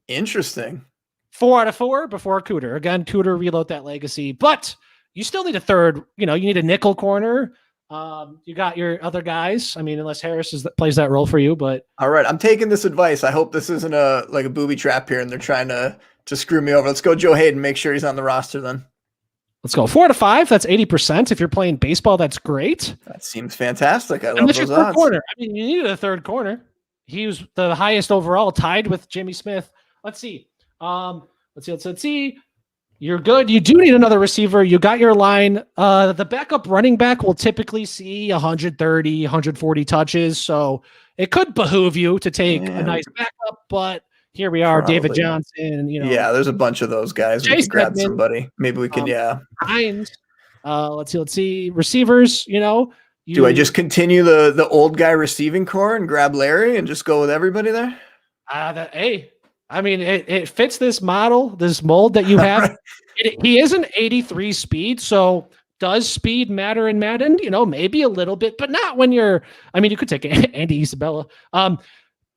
Interesting. 4 out of 4 before Cooter. Again, Cooter reload that legacy, but you still need a third. You need a nickel corner. You got your other guys. Unless Harris plays that role for you, but all right, I'm taking this advice. I hope this isn't a booby trap here and they're trying to screw me over. Let's go Joe Hayden. Make sure he's on the roster then. Let's go 4 out of 5. That's 80%. If you're playing baseball, that's great. That seems fantastic. I love those odds. Third corner. You needed a third corner. He was the highest overall, tied with Jimmy Smith. Let's see. Let's see. You're good. You do need another receiver. You got your line. The backup running back will typically see 130, 140 touches. So it could behoove you to take a nice backup, but here we are, David Johnson. Yeah, there's a bunch of those guys. We can grab somebody. Maybe we can. Hines. Let's see. Receivers. Do I just continue the old guy receiving core and grab Larry and just go with everybody there? It fits this model, this mold that you have. He is an 83 speed, so does speed matter in Madden? Maybe a little bit, but not when you're. You could take Andy Isabella.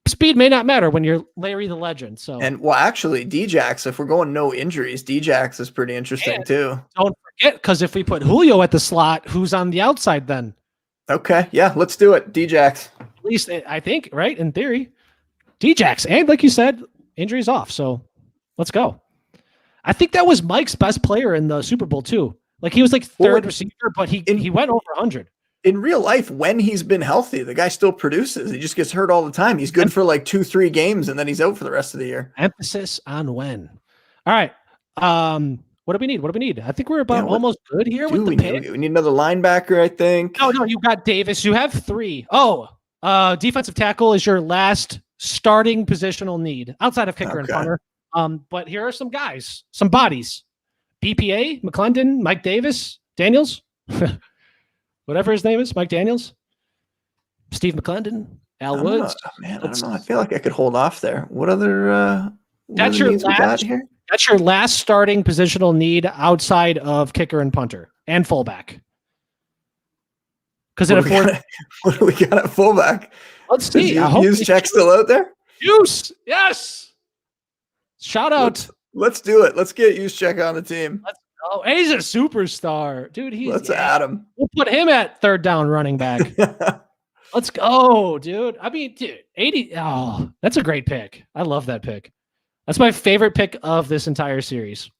Speed may not matter when you're Larry the Legend. So actually, Djax, if we're going no injuries, Djax is pretty interesting too. Don't forget, because if we put Julio at the slot, who's on the outside then? Okay, yeah, let's do it. Djax. At least I think, right? In theory, Djax, and like you said, injuries off. So let's go. I think that was Mike's best player in the Super Bowl too. Like he was like third receiver, but he went over 100. In real life, when he's been healthy, the guy still produces. He just gets hurt all the time. He's good for like 2-3 games, and then he's out for the rest of the year. Emphasis on when. All right. What do we need? I think we're about almost good here with the pick. We need another linebacker, I think. No, you got Davis. You have 3. Oh, defensive tackle is your last starting positional need outside of kicker and punter. But here are some guys, some bodies. BPA, McClendon, Mike Davis, Daniels. Whatever his name is, Mike Daniels, Steve McClendon, Al Woods. I don't know. I feel like I could hold off there. What other that's your last here? That's your last starting positional need outside of kicker and punter and fullback. Because what do we got at fullback? Let's see. Use check still out there? Use, yes. Shout out. Let's do it. Let's get use check on the team. Oh, he's a superstar, dude. Let's add him. We'll put him at third down running back. Let's go, dude. I mean, dude, 80. Oh, that's a great pick. I love that pick. That's my favorite pick of this entire series.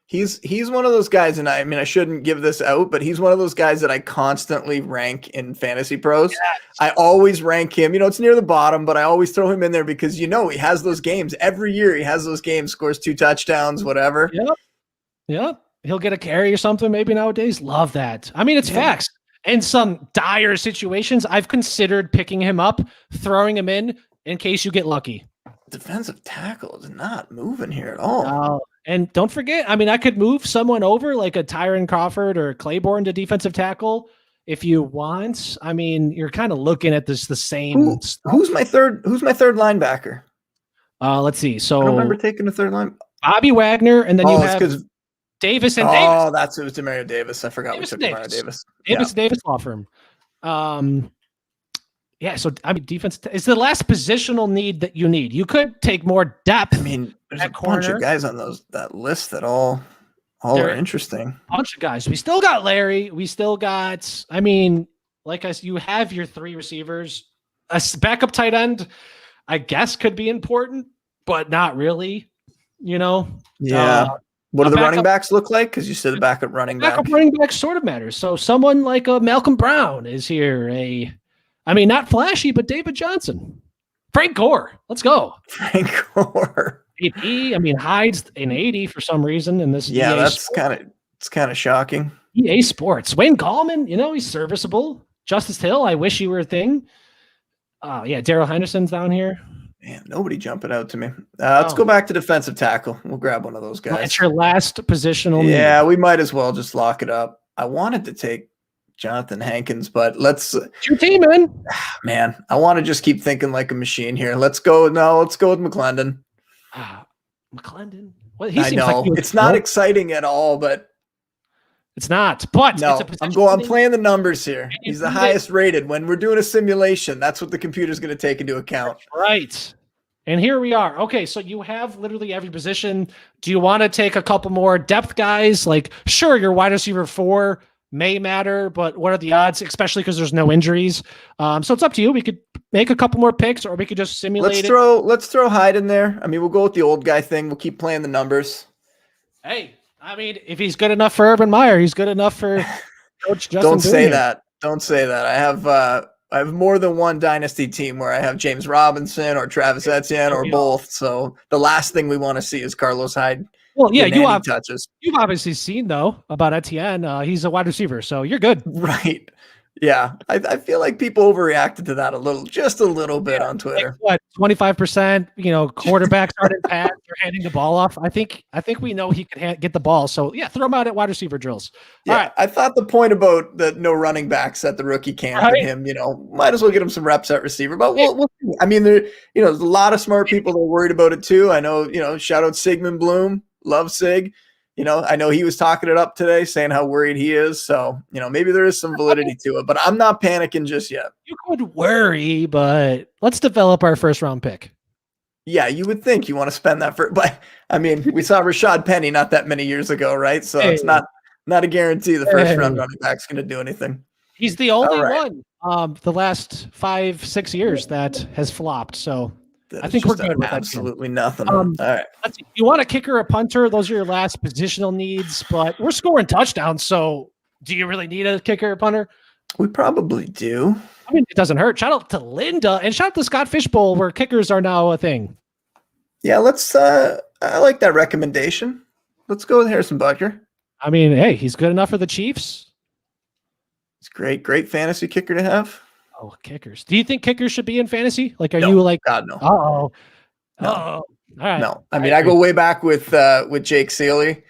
He's one of those guys, and I mean, I shouldn't give this out, but he's one of those guys that I constantly rank in Fantasy Pros. Yes. I always rank him. It's near the bottom, but I always throw him in there because he has those games every year. He has those games, scores 2 touchdowns, whatever. Yep. He'll get a carry or something maybe nowadays. Love that. I mean, it's facts. In some dire situations, I've considered picking him up, throwing him in case you get lucky. Defensive tackle is not moving here at all. And don't forget, I mean, I could move someone over like a Tyron Crawford or Claiborne to defensive tackle if you want. I mean, you're kind of looking at this the same. Who's my third linebacker? Let's see. So I don't remember taking the third line. Bobby Wagner, and then you have Davis and Davis. Oh, that's it was Demario Davis. I forgot we took Demario Davis. Davis law firm. Yeah, so I mean, defense is the last positional need that you need. You could take more depth. I mean, there's a bunch of guys on that list that all are interesting. A bunch of guys. We still got Larry. We still got. I mean, you have your 3 receivers. A backup tight end, I guess, could be important, but not really. Yeah. What do the running backs look like? Because you said the backup running back. Backup running back sort of matters. So someone like Malcolm Brown is here. I mean, not flashy, but David Johnson. Frank Gore. Let's go. Frank Gore. 80. I mean, Hyde's an 80 for some reason in this. Yeah, that's kind of shocking. EA Sports. Wayne Gallman, he's serviceable. Justice Hill, I wish you were a thing. Daryl Henderson's down here. Man, nobody jumping out to me. Let's go back to defensive tackle. We'll grab one of those guys. It's your last positional need. Yeah, we might as well just lock it up. I wanted to take Jonathan Hankins, but let's your team, man. I want to just keep thinking like a machine here. Let's go with McClendon. McClendon. Well, I know it's not exciting at all, but it's not. But no, I'm playing the numbers here. He's the highest rated. When we're doing a simulation, that's what the computer's going to take into account. Right. And here we are. Okay, so you have literally every position. Do you want to take a couple more depth guys? Like, sure, your wide receiver 4 may matter, but what are the odds, especially because there's no injuries? So it's up to you. We could make a couple more picks, or we could just simulate Let's throw Hyde in there. I mean, we'll go with the old guy thing. We'll keep playing the numbers. Hey, I mean, if he's good enough for Urban Meyer, he's good enough for Coach Justin Don't say that. Don't say that. I have more than one dynasty team where I have James Robinson or Travis Etienne or both. So the last thing we want to see is Carlos Hyde. Well, yeah, you've obviously seen, though, about Etienne. He's a wide receiver, so you're good. Right. Yeah. I feel like people overreacted to that just a little bit on Twitter. Like, what, 25%, quarterbacks started pass, they're handing the ball off. I think we know he can get the ball. So, yeah, throw him out at wide receiver drills. Yeah, all right. I thought the point about the no running backs at the rookie camp and him, might as well get him some reps at receiver. But we'll see. I mean, there's a lot of smart people that are worried about it, too. I know, shout out Sigmund Bloom. Love Sig. I know he was talking it up today, saying how worried he is. So, maybe there is some validity to it, but I'm not panicking just yet. You could worry, but let's develop our first round pick. Yeah, you would think you want to spend that but I mean, we saw Rashad Penny not that many years ago, right? So it's not a guarantee the first round running back's going to do anything. He's the only one the last 5-6 years that has flopped. So I think we're good with absolutely nothing. All right. Let's see. You want a kicker or a punter? Those are your last positional needs, but we're scoring touchdowns. So do you really need a kicker or punter? We probably do. I mean, it doesn't hurt. Shout out to Linda and shout out to Scott Fishbowl, where kickers are now a thing. Yeah, let's I like that recommendation. Let's go with Harrison Butker. I mean, hey, he's good enough for the Chiefs. It's great fantasy kicker to have. Oh, kickers. Do you think kickers should be in fantasy? Like, you like, God, no. Uh-oh. No. All right. No. I mean, I go way back with Jake Seeley.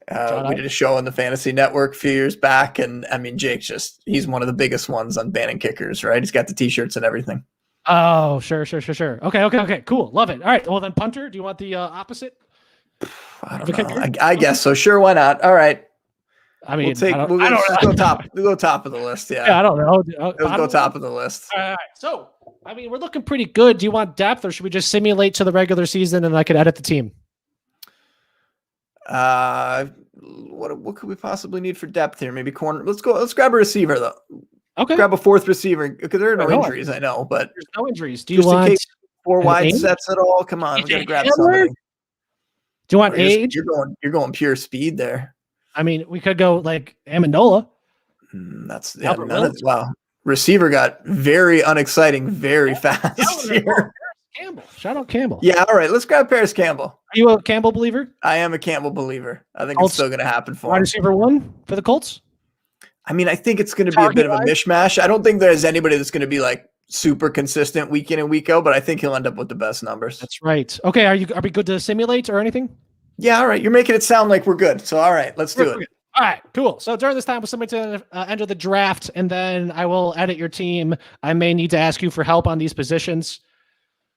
We did a show on the Fantasy Network a few years back. And I mean, Jake's he's one of the biggest ones on banning kickers, right? He's got the t-shirts and everything. Oh, sure. Okay. Cool. Love it. All right. Well, then punter, do you want the opposite? I don't know. I guess so. Sure. Why not? All right. I mean, we'll go top of the list. Yeah, I don't know. Let's go top of the list. All right. So, I mean, we're looking pretty good. Do you want depth, or should we just simulate to the regular season and I could edit the team? What could we possibly need for depth here? Maybe corner. Let's grab a receiver though. Okay. Grab a fourth receiver because there are no injuries. I know, but there's no injuries. Do you want 4 wide sets at all? Come on, we gotta grab somebody. Do you want age? You're going pure speed there. I mean, we could go like Amendola. Wow. Receiver got very unexciting, very fast here. Campbell. Shout out Campbell. Yeah, all right. Let's grab Paris Campbell. Are you a Campbell believer? I am a Campbell believer. I think Colts, it's still going to happen for him. Wide receiver 1 for the Colts? I mean, I think it's going to be a bit of a mishmash. I don't think there's anybody that's going to be like super consistent week in and week out, but I think he'll end up with the best numbers. That's right. Okay, are we good to simulate or anything? Yeah, all right. You're making it sound like we're good. So, all right, let's do it. All right, cool. So during this time, we'll submit to enter the draft, and then I will edit your team. I may need to ask you for help on these positions.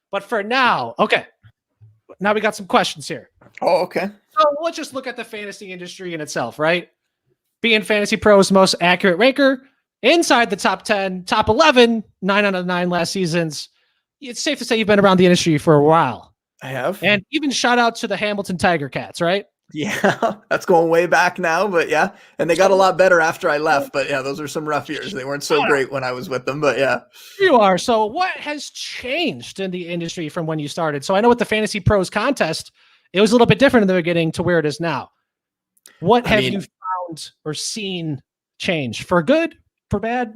But for now, okay. Now we got some questions here. Oh, okay. So let's just look at the fantasy industry in itself, right? Being FantasyPros' most accurate ranker, inside the top 10, top 11, 9 out of 9 last seasons. It's safe to say you've been around the industry for a while. I have. And even shout out to the Hamilton Tiger Cats, right? Yeah, that's going way back now, but yeah. And they got a lot better after I left, but yeah, those are some rough years. They weren't so great when I was with them, but yeah. You are. So what has changed in the industry from when you started? So I know with the Fantasy Pros contest, it was a little bit different in the beginning to where it is now. What have you found or seen change? For good, for bad?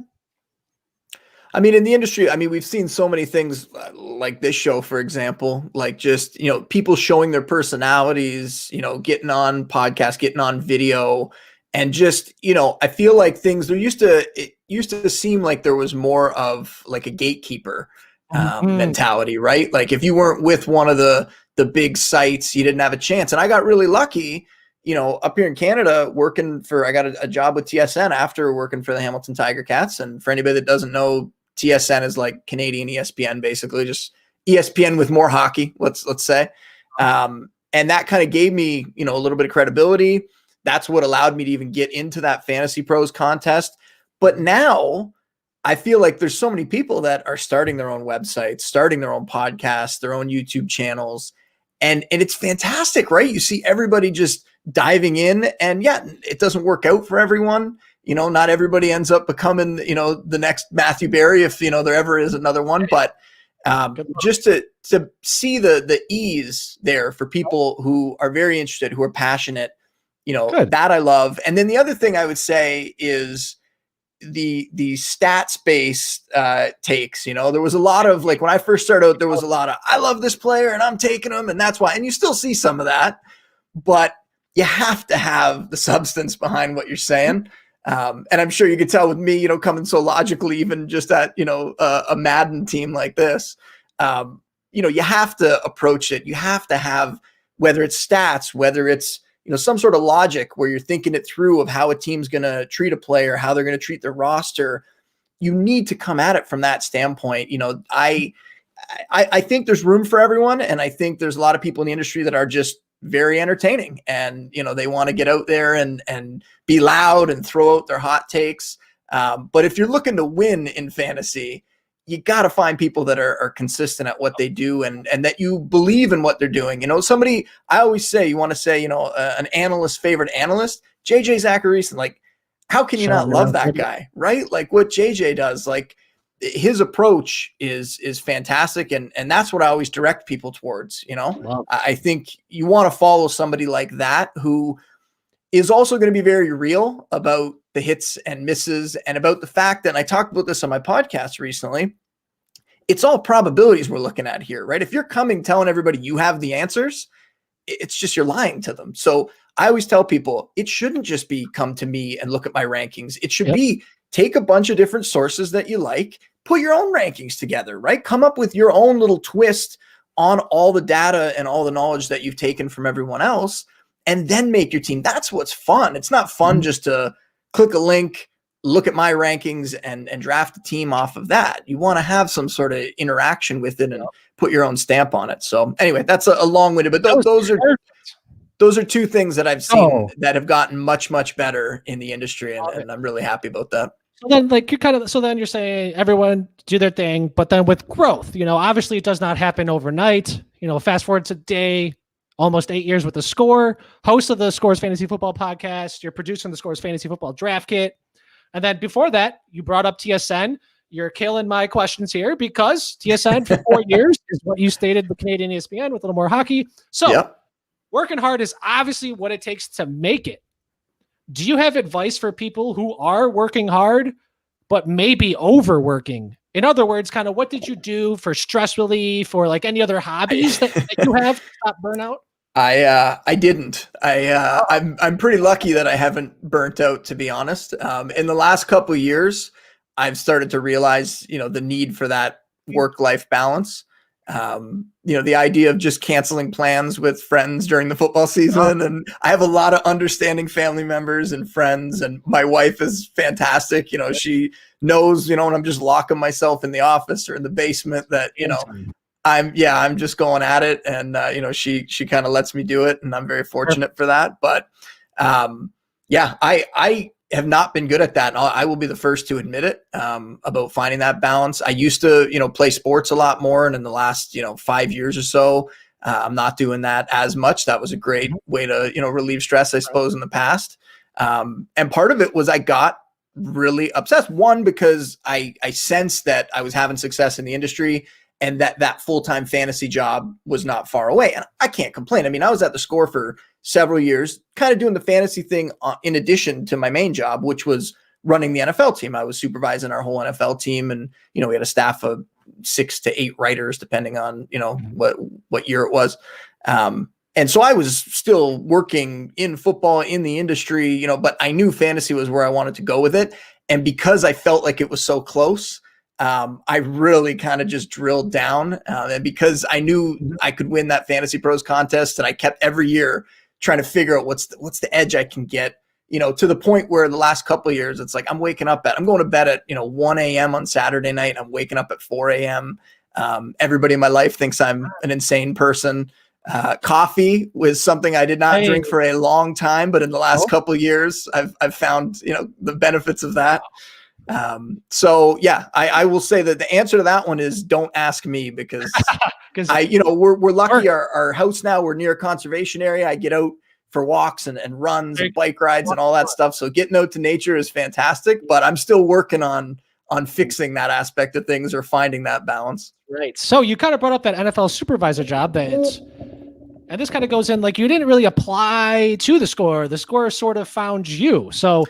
I mean, in the industry, I mean, we've seen so many things like this show, for example, like just, people showing their personalities, getting on podcasts, getting on video, and just, I feel like it used to seem like there was more of like a gatekeeper mentality, right? Like if you weren't with one of the big sites, you didn't have a chance. And I got really lucky, up here in Canada I got a job with TSN after working for the Hamilton Tiger Cats. And for anybody that doesn't know, TSN is like Canadian ESPN, basically just ESPN with more hockey, let's say. And that kind of gave me, a little bit of credibility. That's what allowed me to even get into that Fantasy Pros contest. But now I feel like there's so many people that are starting their own websites, starting their own podcasts, their own YouTube channels. And it's fantastic, right? You see everybody just diving in, and yeah, it doesn't work out for everyone. Not everybody ends up becoming, the next Matthew Berry if, there ever is another one. But just to see the ease there for people who are very interested, who are passionate, that I love. And then the other thing I would say is the stats-based takes. There was a lot of, like, when I first started out, there was a lot of, I love this player and I'm taking him, and that's why. And you still see some of that, but you have to have the substance behind what you're saying. And I'm sure you could tell with me, coming so logically, even just at, a Madden team like this, you have to approach it. You have to have, whether it's stats, whether it's, some sort of logic where you're thinking it through of how a team's going to treat a player, how they're going to treat their roster. You need to come at it from that standpoint. I think there's room for everyone. And I think there's a lot of people in the industry that are just very entertaining, and they want to get out there and be loud and throw out their hot takes. But if you're looking to win in fantasy, you got to find people that are consistent at what they do, and that you believe in what they're doing. Somebody, I always say, you want to say, an analyst's favorite analyst, JJ Zacharyson. Like, how can you not love that guy, right? Like what JJ does, like, his approach is fantastic. And that's what I always direct people towards. Wow. I think you want to follow somebody like that who is also going to be very real about the hits and misses and about the fact that, and I talked about this on my podcast recently, it's all probabilities we're looking at here, right? If you're telling everybody you have the answers, it's just you're lying to them. So I always tell people it shouldn't just be come to me and look at my rankings. It should be take a bunch of different sources that you like, put your own rankings together, right? Come up with your own little twist on all the data and all the knowledge that you've taken from everyone else, and then make your team. That's what's fun. It's not fun just to click a link, look at my rankings and draft a team off of that. You want to have some sort of interaction with it and put your own stamp on it. So anyway, that's a long-winded, but those are two things that I've seen that have gotten much, much better in the industry. And I'm really happy about that. So then you're saying everyone do their thing, but then with growth, obviously it does not happen overnight. Fast forward today, almost 8 years with theScore, host of the Scores Fantasy Football podcast. You're producing the Scores Fantasy Football Draft Kit. And then before that, you brought up TSN. You're killing my questions here because TSN for 4 years is what you stated, the Canadian ESPN with a little more hockey. So working hard is obviously what it takes to make it. Do you have advice for people who are working hard, but maybe overworking? In other words, kind of what did you do for stress relief or like any other hobbies that you have to stop burnout? I didn't. I'm pretty lucky that I haven't burnt out, to be honest. In the last couple of years, I've started to realize, the need for that work-life balance. The idea of just canceling plans with friends during the football season. And I have a lot of understanding family members and friends, and my wife is fantastic. She knows, when I'm just locking myself in the office or in the basement that, I'm just going at it. And, she kind of lets me do it, and I'm very fortunate for that. But, I have not been good at that. And I will be the first to admit it, about finding that balance. I used to, play sports a lot more. And in the last, 5 years or so, I'm not doing that as much. That was a great way to, relieve stress, I suppose, in the past. And part of it was I got really obsessed. One, because I sensed that I was having success in the industry and that full-time fantasy job was not far away. And I can't complain. I mean, I was at theScore for several years, kind of doing the fantasy thing in addition to my main job, which was running the NFL team. I was supervising our whole NFL team. And, we had a staff of 6 to 8 writers, depending on, what year it was. And so I was still working in football in the industry, but I knew fantasy was where I wanted to go with it. And because I felt like it was so close, I really kind of just drilled down, and because I knew I could win that Fantasy Pros contest, and I kept every year trying to figure out what's the edge I can get, to the point where the last couple of years, it's like I'm going to bed at 1 a.m. on Saturday night. I'm waking up at 4 a.m. Everybody in my life thinks I'm an insane person. Coffee was something I did not drink for a long time, but in the last couple of years, I've found the benefits of that. I will say that the answer to that one is don't ask me, because we're lucky. Our house now, we're near a conservation area. I get out for walks and runs and bike rides and all that stuff. So getting out to nature is fantastic, but I'm still working on fixing that aspect of things or finding that balance. Right. So you kind of brought up that NFL supervisor job and this kind of goes in, like, you didn't really apply to theScore. theScore sort of found you. So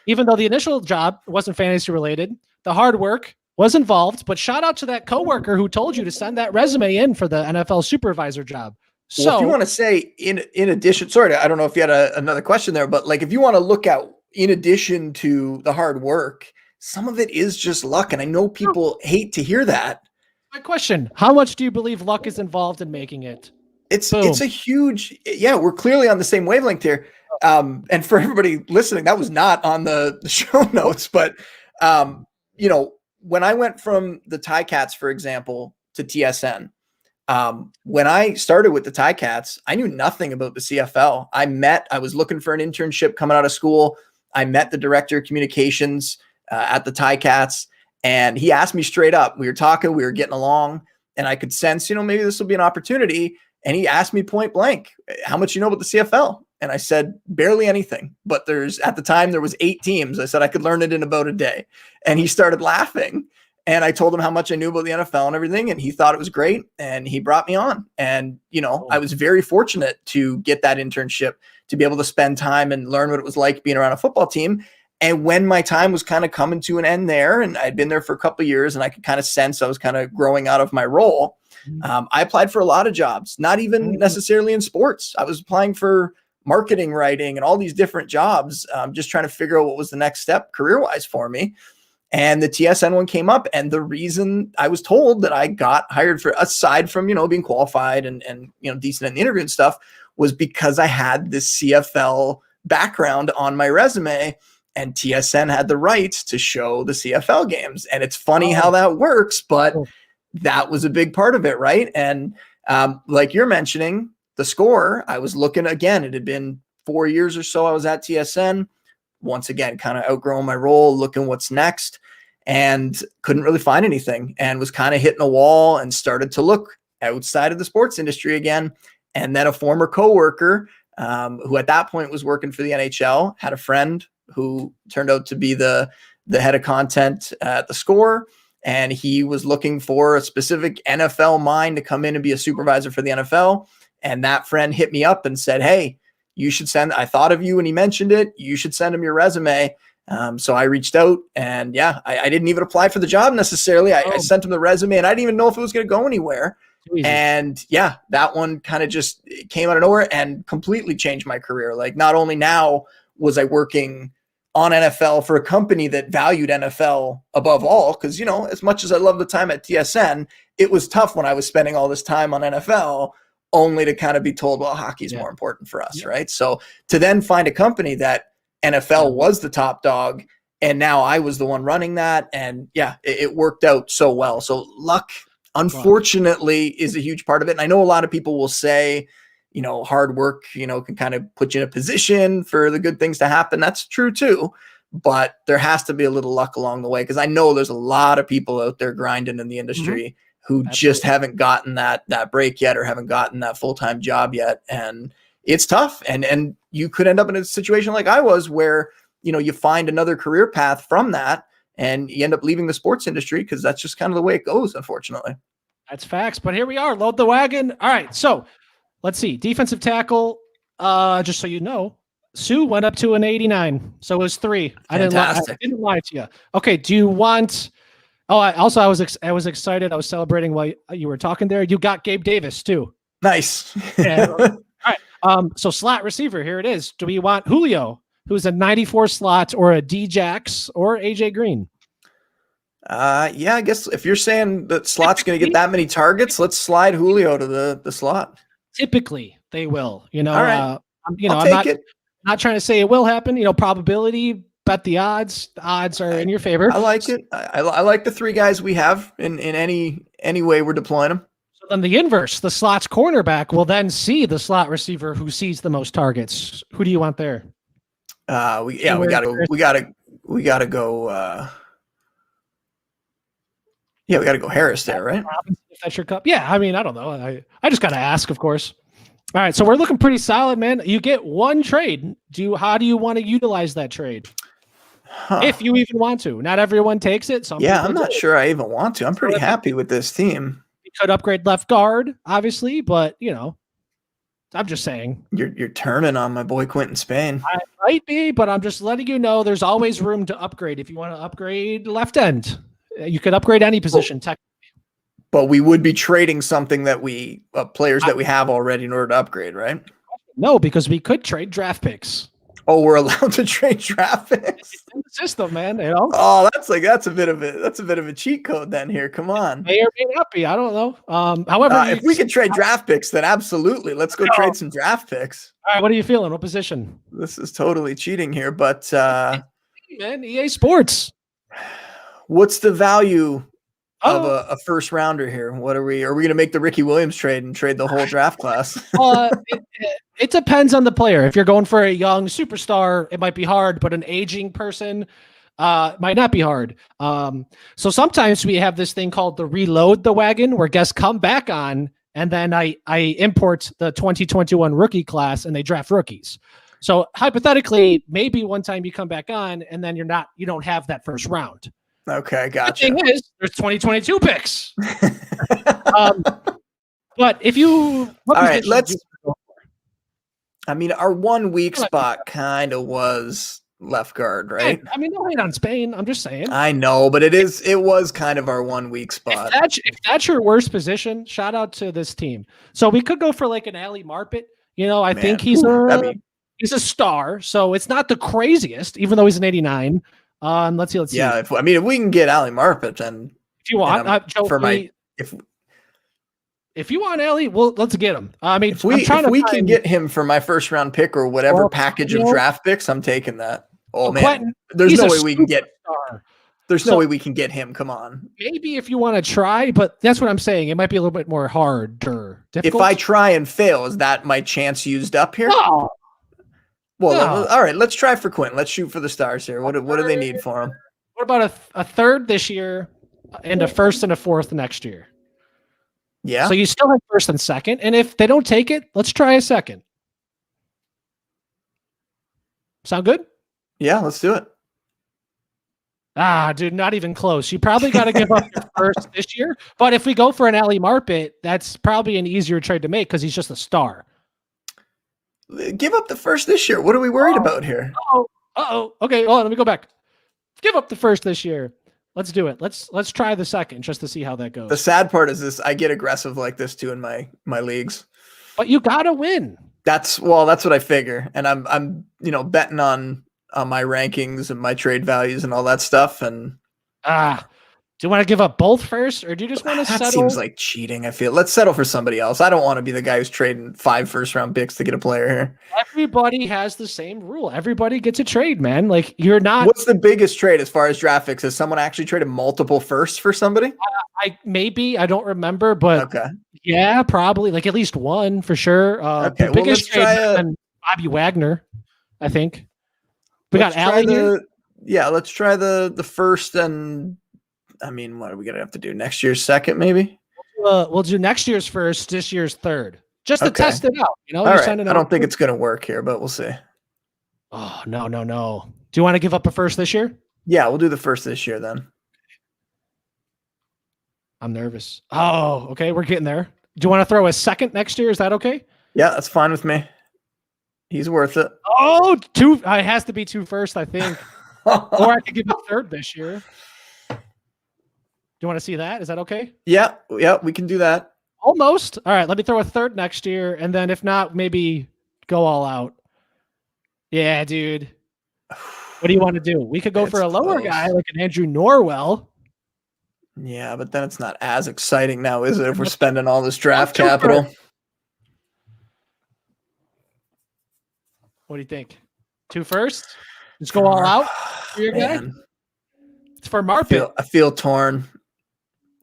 even though the initial job wasn't fantasy related, the hard work was involved, but shout out to that coworker who told you to send that resume in for the NFL supervisor job. So well, if you want to say in addition, sorry, I don't know if you had another question there, but like, if you want to look at in addition to the hard work, some of it is just luck. And I know people hate to hear that. My question, how much do you believe luck is involved in making it? It's a huge, we're clearly on the same wavelength here. And for everybody listening, that was not on the show notes, but, when I went from the Ticats, for example, to TSN, when I started with the Ticats, I knew nothing about the CFL. I was looking for an internship coming out of school. I met the director of communications at the Ticats, and he asked me straight up. We were talking, we were getting along, and I could sense, maybe this will be an opportunity. And he asked me point blank, how much you know about the CFL? And I said, barely anything. But at the time, there was 8 teams. I said I could learn it in about a day. And he started laughing. And I told him how much I knew about the NFL and everything, and he thought it was great, and he brought me on. And, I was very fortunate to get that internship, to be able to spend time and learn what it was like being around a football team. And when my time was kind of coming to an end there, and I'd been there for a couple of years, and I could kind of sense I was kind of growing out of my role, I applied for a lot of jobs, not even necessarily in sports. I was applying for marketing, writing, and all these different jobs, just trying to figure out what was the next step career-wise for me. And the TSN one came up, and the reason I was told that I got hired for, aside from, being qualified and decent in the interview and stuff, was because I had this CFL background on my resume, and TSN had the rights to show the CFL games. And it's funny how that works, but that was a big part of it, right? And like you're mentioning, theScore, I was looking again, it had been 4 years or so I was at TSN. Once again, kind of outgrowing my role, looking what's next, and couldn't really find anything, and was kind of hitting a wall, and started to look outside of the sports industry again. And then a former coworker, who at that point was working for the NHL, had a friend who turned out to be the head of content at theScore, and he was looking for a specific NFL mind to come in and be a supervisor for the NFL. And that friend hit me up and said, "Hey, you should send, I thought of you when he mentioned it, you should send him your resume." So I reached out, and I didn't even apply for the job necessarily. I sent him the resume, and I didn't even know if it was going to go anywhere. And that one kind of just came out of nowhere and completely changed my career. Like, not only now was I working on NFL for a company that valued NFL above all, because, as much as I love the time at TSN, it was tough when I was spending all this time on NFL, only to kind of be told, well, hockey's more important for us, right? So to then find a company that NFL was the top dog, and now I was the one running that, and it worked out so well. So luck, unfortunately, is a huge part of it. And I know a lot of people will say, hard work, can kind of put you in a position for the good things to happen. That's true too, but there has to be a little luck along the way, because I know there's a lot of people out there grinding in the industry who just haven't gotten that break yet, or haven't gotten that full-time job yet. And it's tough. And you could end up in a situation like I was, where, you find another career path from that, and you end up leaving the sports industry, because that's just kind of the way it goes, unfortunately. That's facts. But here we are, load the wagon. All right. So let's see. Defensive tackle, just so you know, Sue went up to an 89. So it was 3. I didn't lie to you. Okay. Do you want... I was excited. I was celebrating while you were talking there. You got Gabe Davis too. Nice. All right. So slot receiver, here it is. Do we want Julio, who's a 94 slot, or a D-Jax, or AJ Green? I guess if you're saying that slot's going to get that many targets, let's slide Julio to the slot. Typically, they will. All right. I'm not trying to say it will happen. Probability. Bet the odds. The odds are in your favor. I like it. I like the 3 guys we have in any way we're deploying them. So then the inverse, the slot's cornerback will then see the slot receiver who sees the most targets. Who do you want there? We gotta go. We gotta go Harris there, right? If that's your cup. Yeah, I mean, I don't know. I just gotta ask, of course. All right, so we're looking pretty solid, man. You get 1 trade. How do you want to utilize that trade? If you even want to. Not everyone takes it. I'm not sure I even want to. I'm pretty happy with this team. You could upgrade left guard, obviously, but I'm just saying. You're turning on my boy Quentin Spain. I might be, but I'm just letting you know there's always room to upgrade. If you want to upgrade left end, you could upgrade any position technically. But we would be trading something that players that we have already in order to upgrade, right? No, because we could trade draft picks. Oh, we're allowed to trade draft picks. It's in the system, man. Oh, that's a bit of a cheat code then. Here, come on. May or may not be. I don't know. However, if we could trade draft picks, then absolutely. Let's go trade some draft picks. All right, what are you feeling? What position? This is totally cheating here, but man, EA Sports. What's the value of a first rounder here? What are we going to make the Ricky Williams trade and trade the whole draft class? It depends on the player. If you're going for a young superstar, it might be hard, but an aging person might not be hard. So sometimes we have this thing called the reload the wagon, where guests come back on, and then I import the 2021 rookie class, and they draft rookies. So hypothetically, maybe one time you come back on, and then you don't have that first round. Okay, gotcha. The thing is, there's 2022 picks. But if you, all right, I mean, our 1 weak spot kind of was left guard, right? I mean, don't hate on Spain. I'm just saying. I know, but it was kind of our 1 weak spot. If that's your worst position, shout out to this team. So we could go for like an Ali Marpet. I think he's a star. So it's not the craziest, even though he's an 89. Let's see. Yeah, if we can get Ali Marpet, then if you want, if you want Ali, well, let's get him. I mean, if we can get him for my first round pick or whatever package of draft picks, I'm taking that. Oh man, Quentin, there's no way we can get. There's no way we can get him. Come on. Maybe if you want to try, but that's what I'm saying. It might be a little bit more difficult. If I try and fail, is that my chance used up here? No. Well, all right. Let's try for Quentin. Let's shoot for the stars here. What do they need for him? What about a third this year and a first and a fourth next year? Yeah. So you still have first and second. And if they don't take it, let's try a second. Sound good? Yeah, let's do it. Dude, not even close. You probably got to give up your first this year. But if we go for an Ali Marpet, that's probably an easier trade to make because he's just a star. Give up the first this year. What are we worried about here? Okay, hold on. Let me go back. Give up the first this year. Let's do it. Let's try the second just to see how that goes. The sad part is this: I get aggressive like this too in my leagues. But you gotta win. That's what I figure, and I'm betting on my rankings and my trade values and all that stuff. And do you want to give up both first, or do you just want to settle? That seems like cheating. I feel. Let's settle for somebody else. I don't want to be the guy who's trading 5 first-round picks to get a player here. Everybody has the same rule. Everybody gets a trade, man. Like you're not. What's the biggest trade as far as draft picks? Has someone actually traded multiple firsts for somebody? I don't remember, but okay. Yeah, probably like at least one for sure. Okay, the biggest trade than Bobby Wagner, I think. We got Ali here. Yeah, let's try the first and. I mean, what are we going to have to do? Next year's second, maybe? We'll do next year's first, this year's third. Just to test it out. All right. I don't think it's going to work here, but we'll see. Oh, no. Do you want to give up a first this year? Yeah, we'll do the first this year then. I'm nervous. Oh, okay. We're getting there. Do you want to throw a second next year? Is that okay? Yeah, that's fine with me. He's worth it. Oh, two. It has to be 2 first, I think. Or I could give a third this year. Do you want to see that? Is that okay? Yeah, we can do that. Almost. All right, let me throw a third next year, and then if not, maybe go all out. Yeah, dude. What do you want to do? We could go for a lower guy like an Andrew Norwell. Yeah, but then it's not as exciting now, is it, if we're spending all this draft capital? What do you think? 2 first? Just go all out for your guy? It's for Marpet. I feel torn.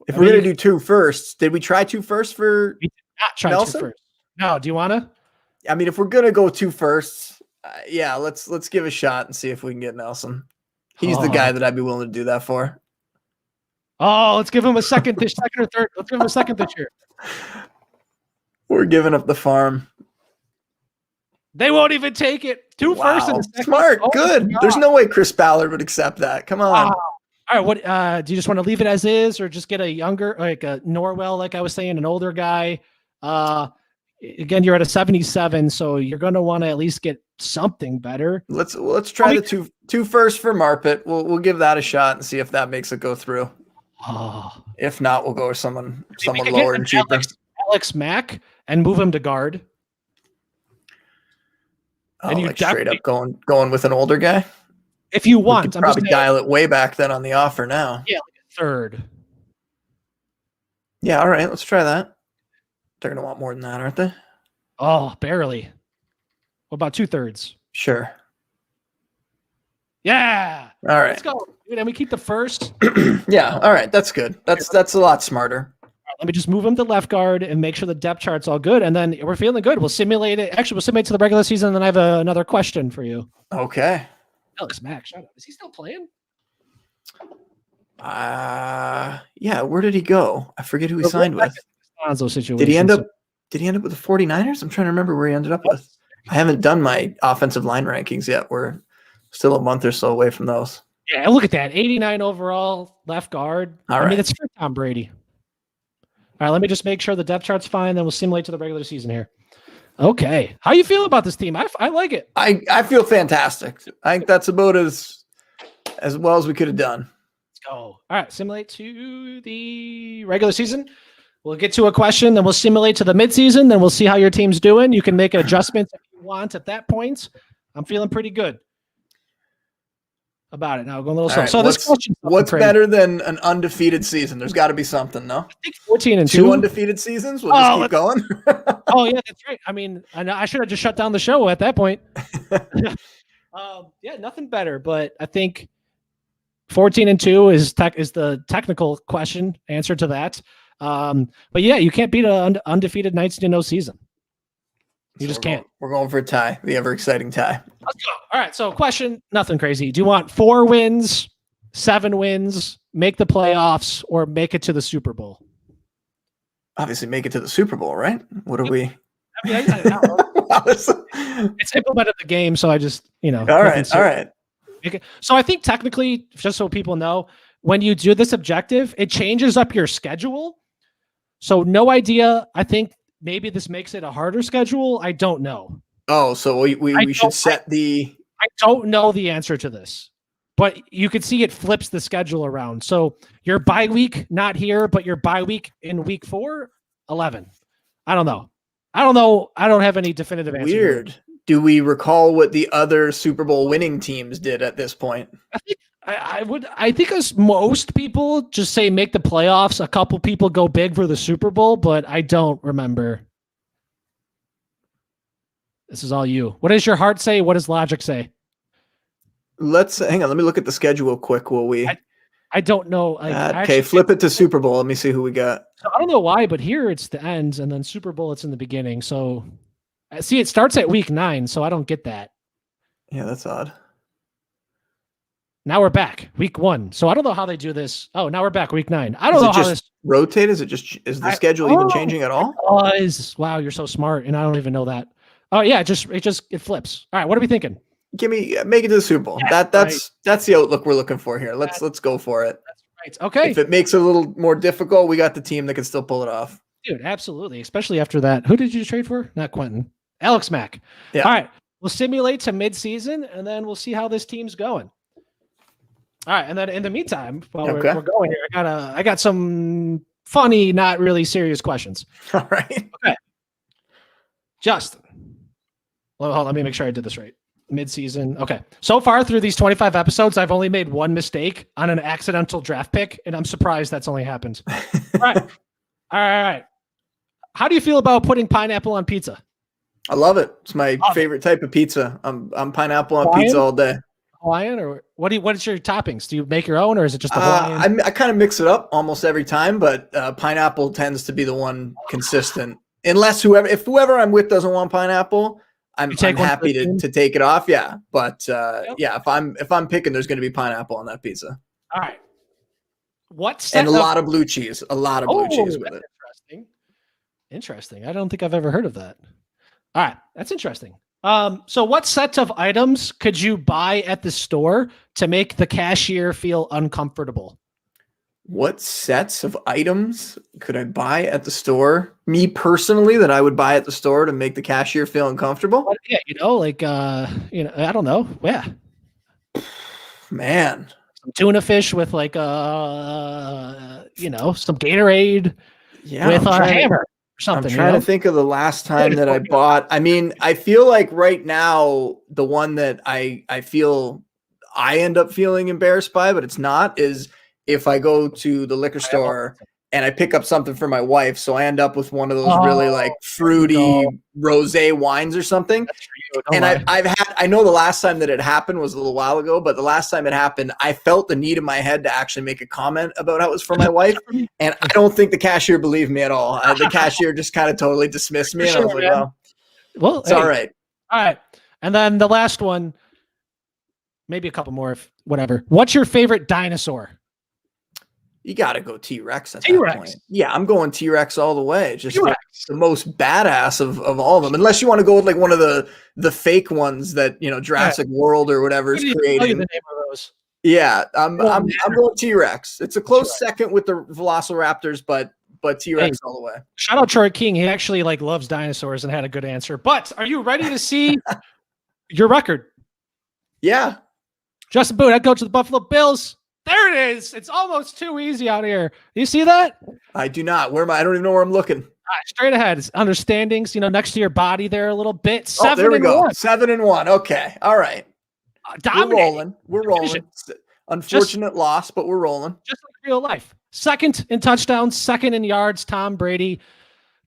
If we're going to do 2 firsts, did we try 2 firsts for we did not try Nelson? 2 firsts. No, do you want to? I mean, if we're going to go 2 firsts, yeah, let's give a shot and see if we can get Nelson. He's the guy that I'd be willing to do that for. Oh, let's give him a second or third. Let's give him a second this year. We're giving up the farm. They won't even take it. 2 firsts and a second. Smart. Good. There's no way Chris Ballard would accept that. Come on. All right, what do you just want to leave it as is, or just get a younger, like a Norwell, like I was saying, an older guy? Again, you're at a 77, so you're going to want to at least get something better. Let's try the two first for Marpet. We'll give that a shot and see if that makes it go through. If not, we'll go with someone lower and cheaper. Alex Mack and move him to guard. And you straight up going with an older guy. If you want, I'm probably dial it way back then on the offer now. Yeah, like a third. Yeah, all right, let's try that. They're gonna want more than that, aren't they? Oh, barely. What about 2/3? Sure. Yeah. All right. Let's go. And we keep the first. Yeah. All right. That's good. That's a lot smarter. Let me just move him to left guard and make sure the depth chart's all good. And then we're feeling good. We'll simulate it. Actually, we'll simulate to the regular season. And then I have another question for you. Okay. Alex Mack, shut up. Is he still playing? Yeah. Where did he go? I forget who he signed with. Did he end up with the 49ers? I'm trying to remember where he ended up with. I haven't done my offensive line rankings yet. We're still a month or so away from those. Yeah, look at that. 89 overall left guard. All right. I mean, it's for Tom Brady. All right, let me just make sure the depth chart's fine. Then we'll simulate to the regular season here. Okay. How you feel about this team? I like it. I feel fantastic. I think that's about as well as we could have done. Let's go. All right, simulate to the regular season. We'll get to a question, then we'll simulate to the midseason, then we'll see how your team's doing. You can make adjustments if you want at that point. I'm feeling pretty good about it. Now going a little slow. Right, so this question, what's better than an undefeated season? There's got to be something, no? I think 14 and 2. 2 undefeated seasons. We'll just keep going. Oh yeah, that's right. I mean, I should have just shut down the show at that point. Yeah, nothing better. But I think 14 and 2 is the technical question answer to that. But yeah, you can't beat an undefeated 19-0 season. You just can't. We're going for a tie, the ever exciting tie. Let's go. All right. So question, nothing crazy. Do you want 4 wins, 7 wins, make the playoffs, or make it to the Super Bowl? Obviously make it to the Super Bowl, right? What are we? I mean, it's implemented the game. So I just, All right. So I think technically, just so people know, when you do this objective, it changes up your schedule. So no idea. I think maybe this makes it a harder schedule. I don't know. Oh, so we should set the... I don't know the answer to this, but you could see it flips the schedule around. So your bye week, not here, but your bye week in week 4, 11. I don't know. I don't have any definitive answer. Weird. Do we recall what the other Super Bowl winning teams did at this point? I think as most people just say make the playoffs. A couple people go big for the Super Bowl, but I don't remember. This is all you. What does your heart say? What does logic say? Hang on. Let me look at the schedule quick. Will we? I don't know. Okay, flip it to Super Bowl. Let me see who we got. I don't know why, but here it's the ends, and then Super Bowl it's in the beginning. So, see, it starts at week 9, so I don't get that. Yeah, that's odd. Now we're back, week 1. So I don't know how they do this. Oh, now we're back, week 9. I don't know how this rotate. Is the schedule even changing at all? Wow, you're so smart, and I don't even know that. Oh yeah, it flips. All right, what are we thinking? Make it to the Super Bowl. Yeah, that's the outlook we're looking for here. Let's go for it. That's right. Okay. If it makes it a little more difficult, we got the team that can still pull it off. Dude, absolutely. Especially after that. Who did you trade for? Not Quentin. Alex Mack. Yeah. All right. We'll simulate to mid-season, and then we'll see how this team's going. All right, and then in the meantime, while we're going here, I got some funny, not really serious questions. All right. Okay. Justin. Well, hold on, let me make sure I did this right. Mid-season. Okay. So far through these 25 episodes, I've only made one mistake on an accidental draft pick, and I'm surprised that's only happened. All right. All right. How do you feel about putting pineapple on pizza? I love it. It's my favorite type of pizza. I'm pineapple on pizza all day. Hawaiian, or what is your toppings? Do you make your own, or is it just a Hawaiian? I kind of mix it up almost every time, but pineapple tends to be the one consistent. Unless whoever I'm with doesn't want pineapple, I'm happy to take it off. Yeah, but yeah, if I'm picking, there's going to be pineapple on that pizza. All right. And a lot of blue cheese. A lot of blue cheese with it. Interesting. I don't think I've ever heard of that. All right, that's interesting. So what sets of items could you buy at the store to make the cashier feel uncomfortable? What sets of items could I buy at the store? Me personally, that I would buy at the store to make the cashier feel uncomfortable? Yeah, I don't know. Yeah. Man. Some tuna fish with some Gatorade with a hammer. Something, I'm trying to think of the last time that I bought. I mean, I feel like right now, the one that I feel I end up feeling embarrassed by, but it's not, is if I go to the liquor store and I pick up something for my wife. So I end up with one of those really like fruity rosé wines or something. And I know the last time that it happened was a little while ago, but the last time it happened, I felt the need in my head to actually make a comment about how it was for my wife. And I don't think the cashier believed me at all. The cashier just kind of totally dismissed me. And I was like, well, it's all right. All right. And then the last one, maybe a couple more, if whatever. What's your favorite dinosaur? You got to go T-Rex at that point. Yeah, I'm going T-Rex all the way. Just the most badass of all of them. Unless you want to go with like one of the fake ones that, Jurassic World or whatever is creating. Tell you the name of those. Yeah, I'm going T-Rex. It's a close second with the Velociraptors, but T-Rex all the way. Shout out Troy King. He actually loves dinosaurs and had a good answer. But are you ready to see your record? Yeah. Justin Boone, head coach of the Buffalo Bills. There it is. It's almost too easy out here. Do you see that? I do not. Where am I? I don't even know where I'm looking. Straight ahead. It's understandings, next to your body there a little bit. 7-1. There we go. 7-1. Okay. All right. We're rolling. Unfortunate loss, but we're rolling. Just like real life. Second in touchdowns, second in yards, Tom Brady.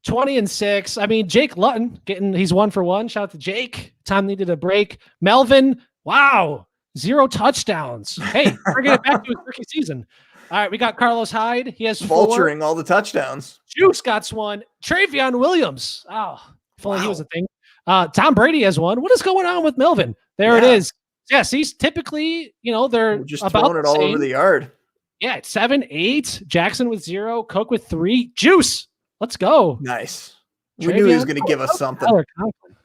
20-6. I mean, Jake Lutton he's 1 for 1. Shout out to Jake. Tom needed a break. Melvin, wow. 0 touchdowns. Hey, we're getting back to his rookie season. All right, we got Carlos Hyde. He has 4. Vulturing all the touchdowns. Juice got 1. Travion Williams. Oh, if only he was a thing. Tom Brady has 1. What is going on with Melvin? There it is. Yes, he's typically, they're just throwing it all over the yard. Yeah, it's 7, 8. Jackson with 0. Cook with 3. Juice. Let's go. Nice. We knew he was going to give us something.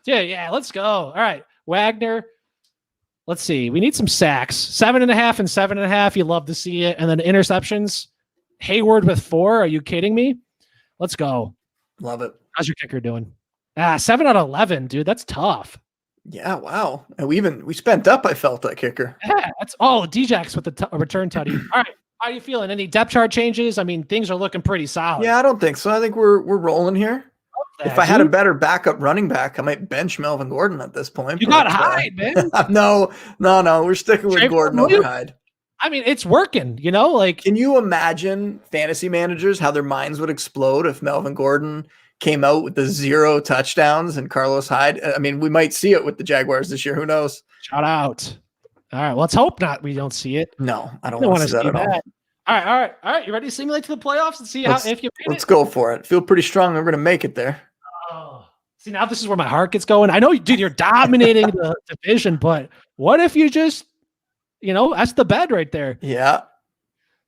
Yeah, let's go. All right, Wagner. Let's see. We need some sacks. 7.5 and 7.5. You love to see it. And then interceptions. Hayward with 4. Are you kidding me? Let's go. Love it. How's your kicker doing? 7 out of 11, dude. That's tough. Yeah, wow. And we spent up, I felt, that kicker. Yeah, that's Djax with the return tutty. All right. How are you feeling? Any depth chart changes? I mean, things are looking pretty solid. Yeah, I don't think so. I think we're rolling here. If I had a better backup running back, I might bench Melvin Gordon at this point. You got Hyde, man. No. We're sticking with Gordon over Hyde. I mean, it's working, Can you imagine fantasy managers, how their minds would explode if Melvin Gordon came out with the 0 touchdowns and Carlos Hyde? I mean, we might see it with the Jaguars this year. Who knows? Shout out. All right, let's hope not. We don't see it. No, I don't want to see that at all. All right. You ready to simulate to the playoffs and see if you made it? Let's go for it. Feel pretty strong. We're going to make it there. Oh, see, now this is where my heart gets going. I know, dude, you're dominating the division, but what if you just, that's the bed right there. Yeah.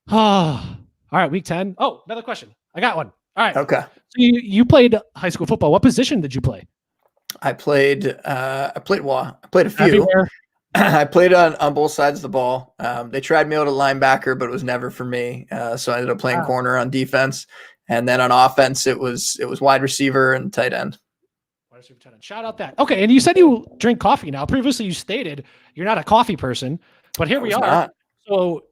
Oh, all right. Week 10. Oh, another question. I got one. All right. Okay. So you played high school football. What position did you play? I played a few. Everywhere. I played on both sides of the ball. They tried me out at linebacker, but it was never for me. So I ended up playing corner on defense, and then on offense, it was wide receiver and tight end. Wide receiver, tight end. Shout out that. Okay, and you said you drink coffee now. Previously, you stated you're not a coffee person, but here we are. Not. So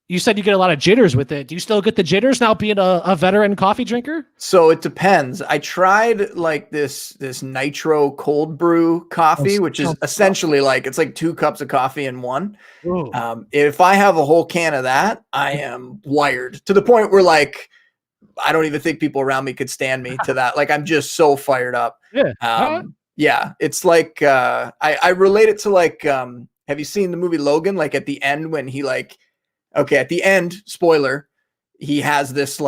you said you get a lot of jitters with it. Do you still get the jitters now, being a veteran coffee drinker? So it depends. I tried this nitro cold brew coffee, which is essentially it's like 2 cups of coffee in one. If I have a whole can of that, I am wired to the point where I don't even think people around me could stand me to that. I'm just so fired up. Yeah. Yeah. It's I relate it to have you seen the movie Logan? At the end when he at the end, spoiler, he has this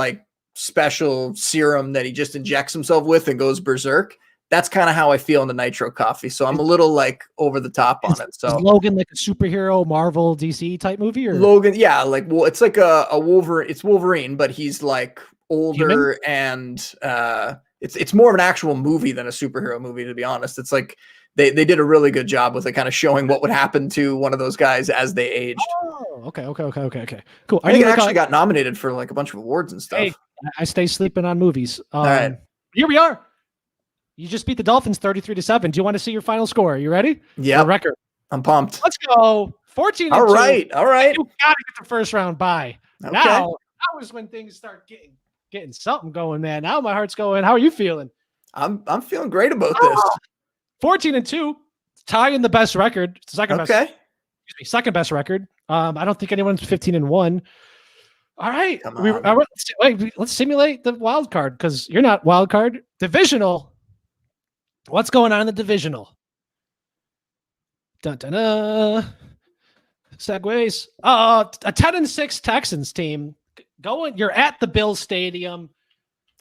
special serum that he just injects himself with and goes berserk. That's kind of how I feel in the nitro coffee. So I'm a little over the top on it. So is Logan a superhero Marvel DC type movie, or Logan? Yeah, it's a Wolverine. It's Wolverine, but he's older and it's more of an actual movie than a superhero movie, to be honest. It's they did a really good job with kind of showing what would happen to one of those guys as they aged. Oh, okay. Cool. I think it actually got nominated for a bunch of awards and stuff. Hey, I stay sleeping on movies. All right. Here we are. You just beat the Dolphins 33-7. Do you want to see your final score? Are you ready? Yeah. Record. I'm pumped. Let's go. 14-2. All right. You gotta get the first round bye. Okay. Now is when things start getting something going, man. Now my heart's going. How are you feeling? I'm feeling great about this. 14-2, tying the best record. Second best record. I don't think anyone's 15-1. All right. Let's simulate the wild card, because you're not wild card. Divisional. What's going on in the divisional? Dun-dun-dun. Segways. A 10-6 Texans team going. You're at the Bills Stadium.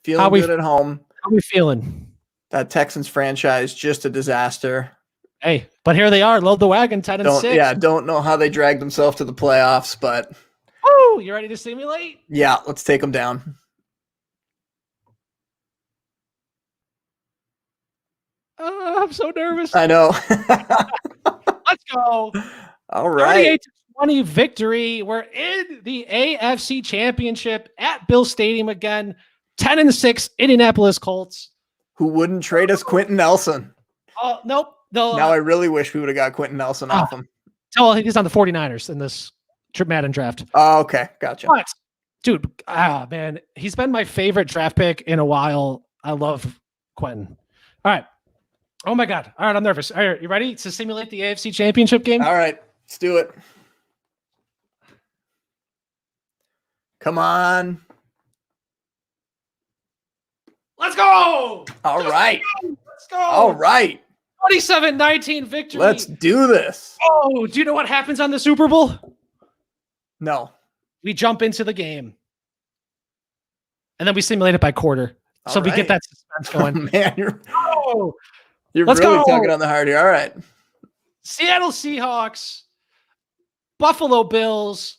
Feeling good at home. How are we feeling? That Texans franchise, just a disaster. Hey, but here they are. Load the wagon, 10-6. Yeah, don't know how they dragged themselves to the playoffs, but. Woo! You ready to simulate? Yeah, let's take them down. I'm so nervous. I know. Let's go. All right. 2020 victory. We're in the AFC Championship at Bill Stadium again. 10-6 Indianapolis Colts. Who wouldn't trade us Quentin Nelson? Oh, nope. Now I really wish we would have got Quentin Nelson off him. Oh, he's on the 49ers in this Madden draft. Oh, okay. Gotcha. But, dude, man, he's been my favorite draft pick in a while. I love Quentin. All right. Oh, my God. All right, I'm nervous. All right, you ready to simulate the AFC Championship game? All right. Let's do it. Come on. Let's go. All right. Let's go. All right. 27-19 victory. Let's do this. Oh, do you know what happens on the Super Bowl? No. We jump into the game. And then we simulate it by quarter. So we get that suspense going. Oh, man, you're Let's really go. tugging on the heart here. All right. Seattle Seahawks, Buffalo Bills.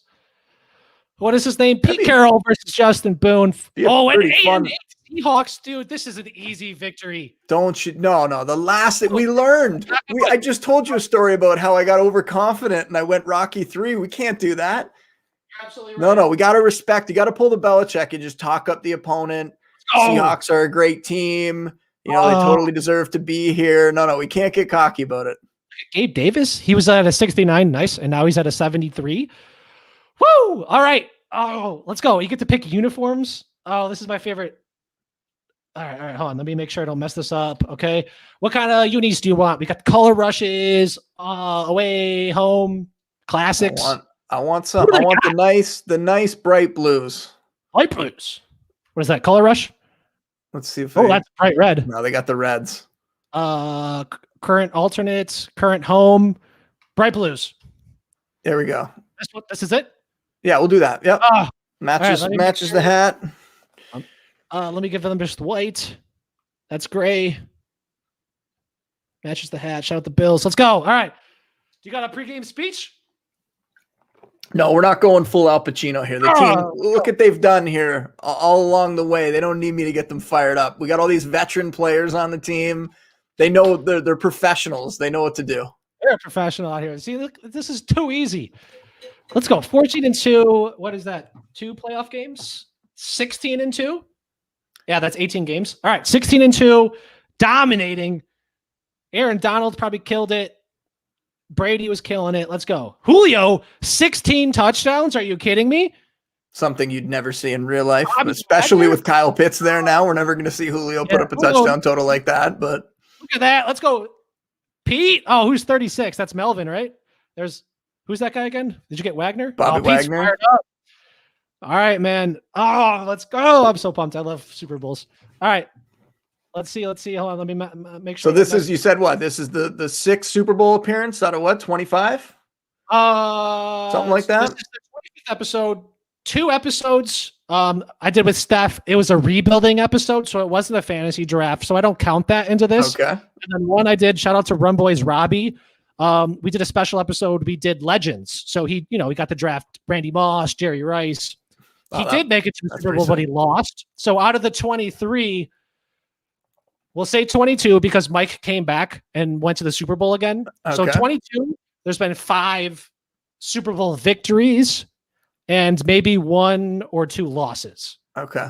What is his name? Pete Carroll versus Justin Boone. Oh, and 8-8 Seahawks, dude. This is an easy victory. Don't you? No. The last thing we learned. I just told you a story about how I got overconfident and I went Rocky 3. We can't do that. You're absolutely right. No. We got to respect. You got to pull the Belichick and just talk up the opponent. Seahawks are a great team. You know, they totally deserve to be here. No, we can't get cocky about it. Gabe Davis, he was at a 69. Nice. And now he's at a 73. Woo! All right. Oh, let's go. You get to pick uniforms. Oh, this is my favorite. All right. Hold on. Let me make sure I don't mess this up. Okay. What kind of unis do you want? We got color rushes, away, home, classics. I want some. I want the nice bright blues. Light blues. What is that? Color rush? Let's see if that's bright red. No, they got the reds. Current alternates, current home, bright blues. There we go. This is it? Yeah, we'll do that. Yep. Matches the hat. Let me give them just white. That's gray. Matches the hat. Shout out the Bills. Let's go. All right. You got a pregame speech? No, we're not going full Al Pacino here. The team, look what they've done here all along the way. They don't need me to get them fired up. We got all these veteran players on the team. They know they're professionals. They know what to do. They're a professional out here. See, look, this is too easy. Let's go. 14-2. What is that? 2 playoff games? 16-2? Yeah, that's 18 games. All right, 16-2, dominating. Aaron Donald probably killed it. Brady was killing it. Let's go. Julio, 16 touchdowns. Are you kidding me? Something you'd never see in real life, especially with Kyle Pitts there now. We're never going to see Julio put up a touchdown total like that. But look at that. Let's go. Pete. Oh, who's 36? That's Melvin, right? Who's that guy again? Did you get Wagner? Bobby Wagner. Fired up. All right, man. Oh, let's go. I'm so pumped. I love Super Bowls. All right. Let's see. Hold on. Let me make sure. So this is, you said what? This is the 6th Super Bowl appearance out of what? 25? Something like that. This is the 25th episode. 2 episodes I did with Steph. It was a rebuilding episode, so it wasn't a fantasy draft. So I don't count that into this. Okay. And then one I did, shout out to Run Boys Robbie. We did a special episode. We did Legends. So he got the draft Randy Moss, Jerry Rice. He did make it to the Super Bowl, but he lost. So out of the 23, we'll say 22 because Mike came back and went to the Super Bowl again. Okay. So 22, there's been 5 Super Bowl victories and maybe 1 or 2 losses. Okay.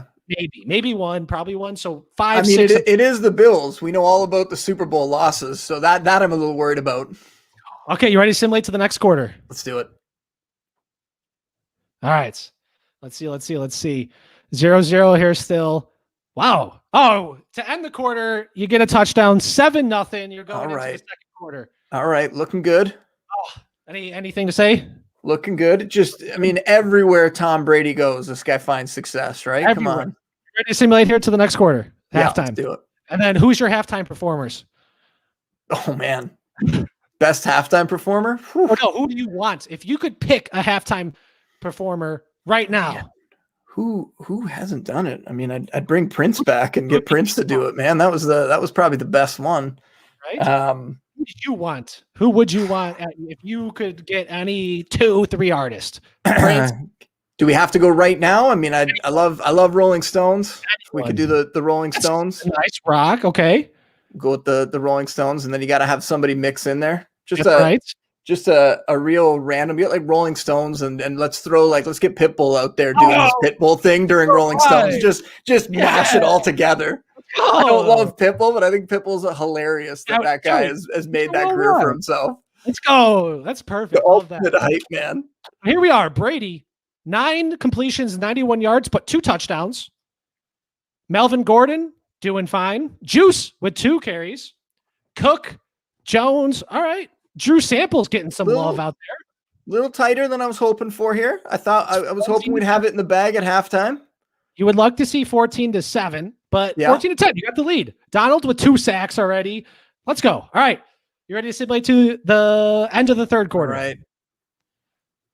Maybe 1, probably 1. So 5, I mean, 6. It is the Bills. We know all about the Super Bowl losses. So that I'm a little worried about. Okay. You ready to simulate to the next quarter? Let's do it. All right. Let's see. 0-0 here still. Wow. Oh, to end the quarter, you get a touchdown, 7-0. You're going into the second quarter. All right. Looking good. Oh, anything to say? Looking good. Just, I mean, everywhere Tom Brady goes, this guy finds success, right? Everywhere. Come on. Ready to simulate here to the next quarter? Yeah, halftime. Let's do it. And then who's your halftime performers? Oh, man. Best halftime performer? Oh, no, who do you want? If you could pick a halftime performer right now. Man. Who hasn't done it? I mean, I'd bring Prince back and get Prince to do it, man. That was probably the best one. Right? Who did you want? Who would you want if you could get any 2-3 artists? Prince. Do we have to go right now? I mean, I love Rolling Stones. We could do the Rolling Stones. Nice rock. Okay. Go with the Rolling Stones, and then you got to have somebody mix in there. Just just a real random, like Rolling Stones, and let's get Pitbull out there doing this Pitbull thing during Rolling Stones. Just mash it all together. I don't love Pitbull, but I think Pitbull's hilarious that guy has made that career for himself. Let's go. That's perfect. The ultimate hype, man. Here we are. Brady, 9 completions, 91 yards, but 2 touchdowns. Melvin Gordon doing fine. Juice with 2 carries. Cook, Jones. All right. Drew Sample's getting some love out there. A little tighter than I was hoping for here. I thought I was hoping we'd have it in the bag at halftime. You would like to see 14-7, but 14-10, you got the lead. Donald with 2 sacks already. Let's go. All right. You ready to simulate to the end of the third quarter? All right.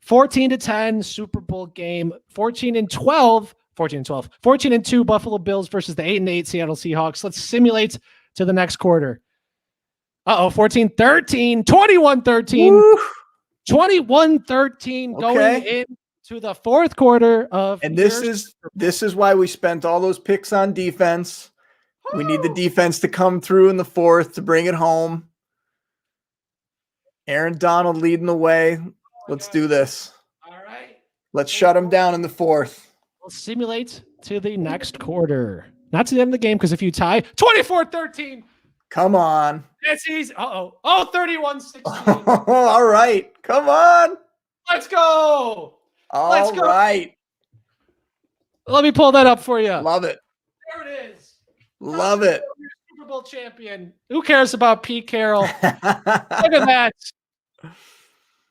14-10 Super Bowl game. 14-12 14-2 Buffalo Bills versus the 8-8 Seattle Seahawks. Let's simulate to the next quarter. 14-13, 21-13, 21-13 going into the fourth quarter of. And this is why we spent all those picks on defense. We need the defense to come through in the fourth to bring it home. Aaron Donald leading the way. Let's do this. All right. Let's shut him down in the fourth. We'll simulate to the next quarter. Not to the end of the game, because if you tie, 24-13. Come on. It's easy. 31-16. All right. Come on. Let's go. All right. Let me pull that up for you. Love it. There it is. Love it. Super Bowl champion. Who cares about Pete Carroll? Look at that.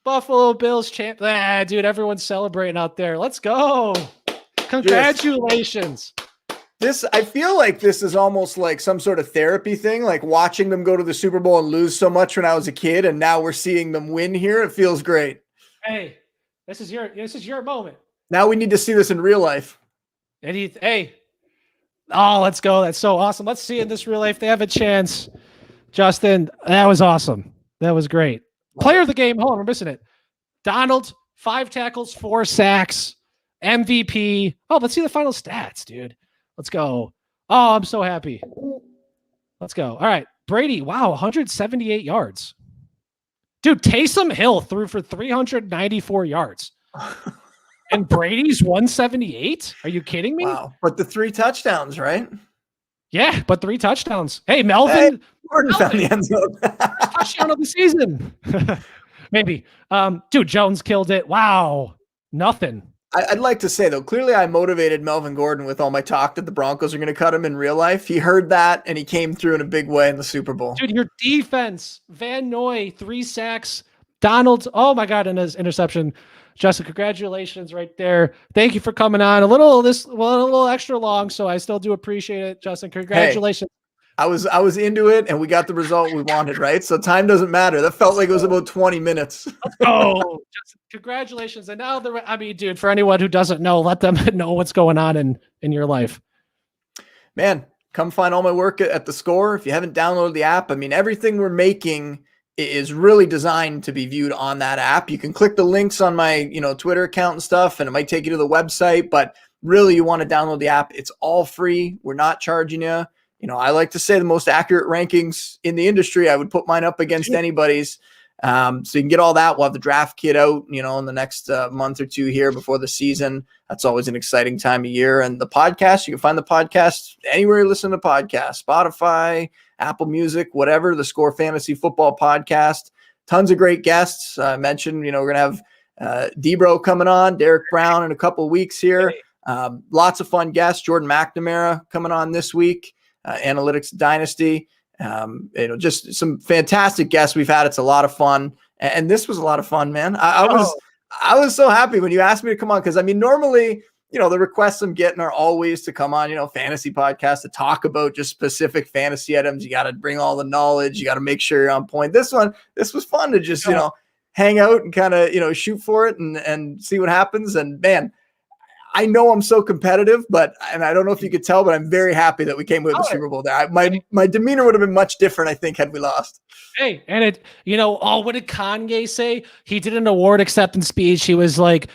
Buffalo Bills champ. Dude, everyone's celebrating out there. Let's go. Congratulations. I feel like this is almost like some sort of therapy thing, like watching them go to the Super Bowl and lose so much when I was a kid, and now we're seeing them win here. It feels great. Hey, this is your moment. Now we need to see this in real life. Let's go. That's so awesome. Let's see in this real life. They have a chance. Justin, that was awesome. That was great. Player of the game. Hold on, we're missing it. Donald, 5 tackles, 4 sacks, MVP. Let's see the final stats, dude. Let's go. I'm so happy. Let's go. All right. Brady, 178 yards. Dude, Taysom Hill threw for 394 yards. And Brady's 178? Are you kidding me? Wow. But the 3 touchdowns, right? Yeah, but 3 touchdowns. Hey, Melvin. Gordon found the end zone. First touchdown of the season. Maybe. Dude, Jones killed it. Wow. Nothing. I'd like to say, though, clearly I motivated Melvin Gordon with all my talk that the Broncos are going to cut him in real life. He heard that, and he came through in a big way in the Super Bowl. Dude, your defense, Van Noy, 3 sacks. Donald, oh, my God, and his interception. Justin, congratulations right there. Thank you for coming on. A little extra long, so I still do appreciate it, Justin. Congratulations. Hey, I was into it, and we got the result we wanted, right? So time doesn't matter. That felt like it was about 20 minutes. Justin, congratulations. And now, dude, for anyone who doesn't know, let them know what's going on in your life. Man, come find all my work at theScore. If you haven't downloaded the app, everything we're making is really designed to be viewed on that app. You can click the links on my, Twitter account and stuff, and it might take you to the website, but really you want to download the app. It's all free. We're not charging you. I like to say the most accurate rankings in the industry. I would put mine up against anybody's. So you can get all that. We'll have the draft kit out, in the next month or 2 here before the season. That's always an exciting time of year. And the podcast, you can find the podcast anywhere you listen to podcasts, Spotify, Apple Music, whatever, the Score Fantasy Football Podcast. Tons of great guests. I mentioned, we're going to have Debro coming on, Derek Brown in a couple of weeks here. Lots of fun guests. Jordan McNamara coming on this week. Analytics Dynasty, just some fantastic guests we've had. It's a lot of fun, and this was a lot of fun, man. I was so happy when you asked me to come on, because normally, the requests I'm getting are always to come on, fantasy podcast to talk about just specific fantasy items. You got to bring all the knowledge. You got to make sure you're on point. This was fun to just hang out and kind of shoot for it and see what happens. And man, I know I'm so competitive, and I don't know if you could tell, but I'm very happy that we came with the Super Bowl there. My demeanor would have been much different, I think, had we lost. Hey, and what did Kanye say? He did an award acceptance speech. He was like,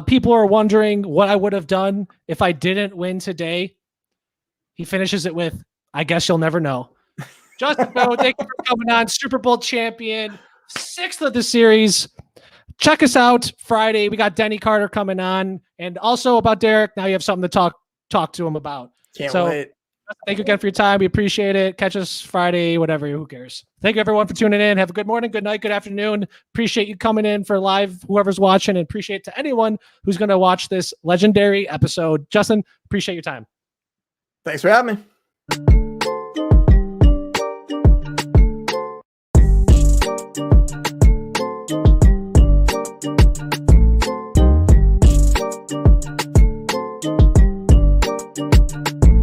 people are wondering what I would have done if I didn't win today. He finishes it with, I guess you'll never know. Justin, thank you for coming on. Super Bowl champion, 6th of the series. Check us out Friday. We got Denny Carter coming on, and also about Derek. Now you have something to talk to him about. Can't wait. Thank you again for your time. We appreciate it. Catch us Friday, whatever. Who cares? Thank you everyone for tuning in. Have a good morning, good night, good afternoon. Appreciate you coming in for live, whoever's watching, and appreciate to anyone who's going to watch this legendary episode. Justin, appreciate your time. Thanks for having me.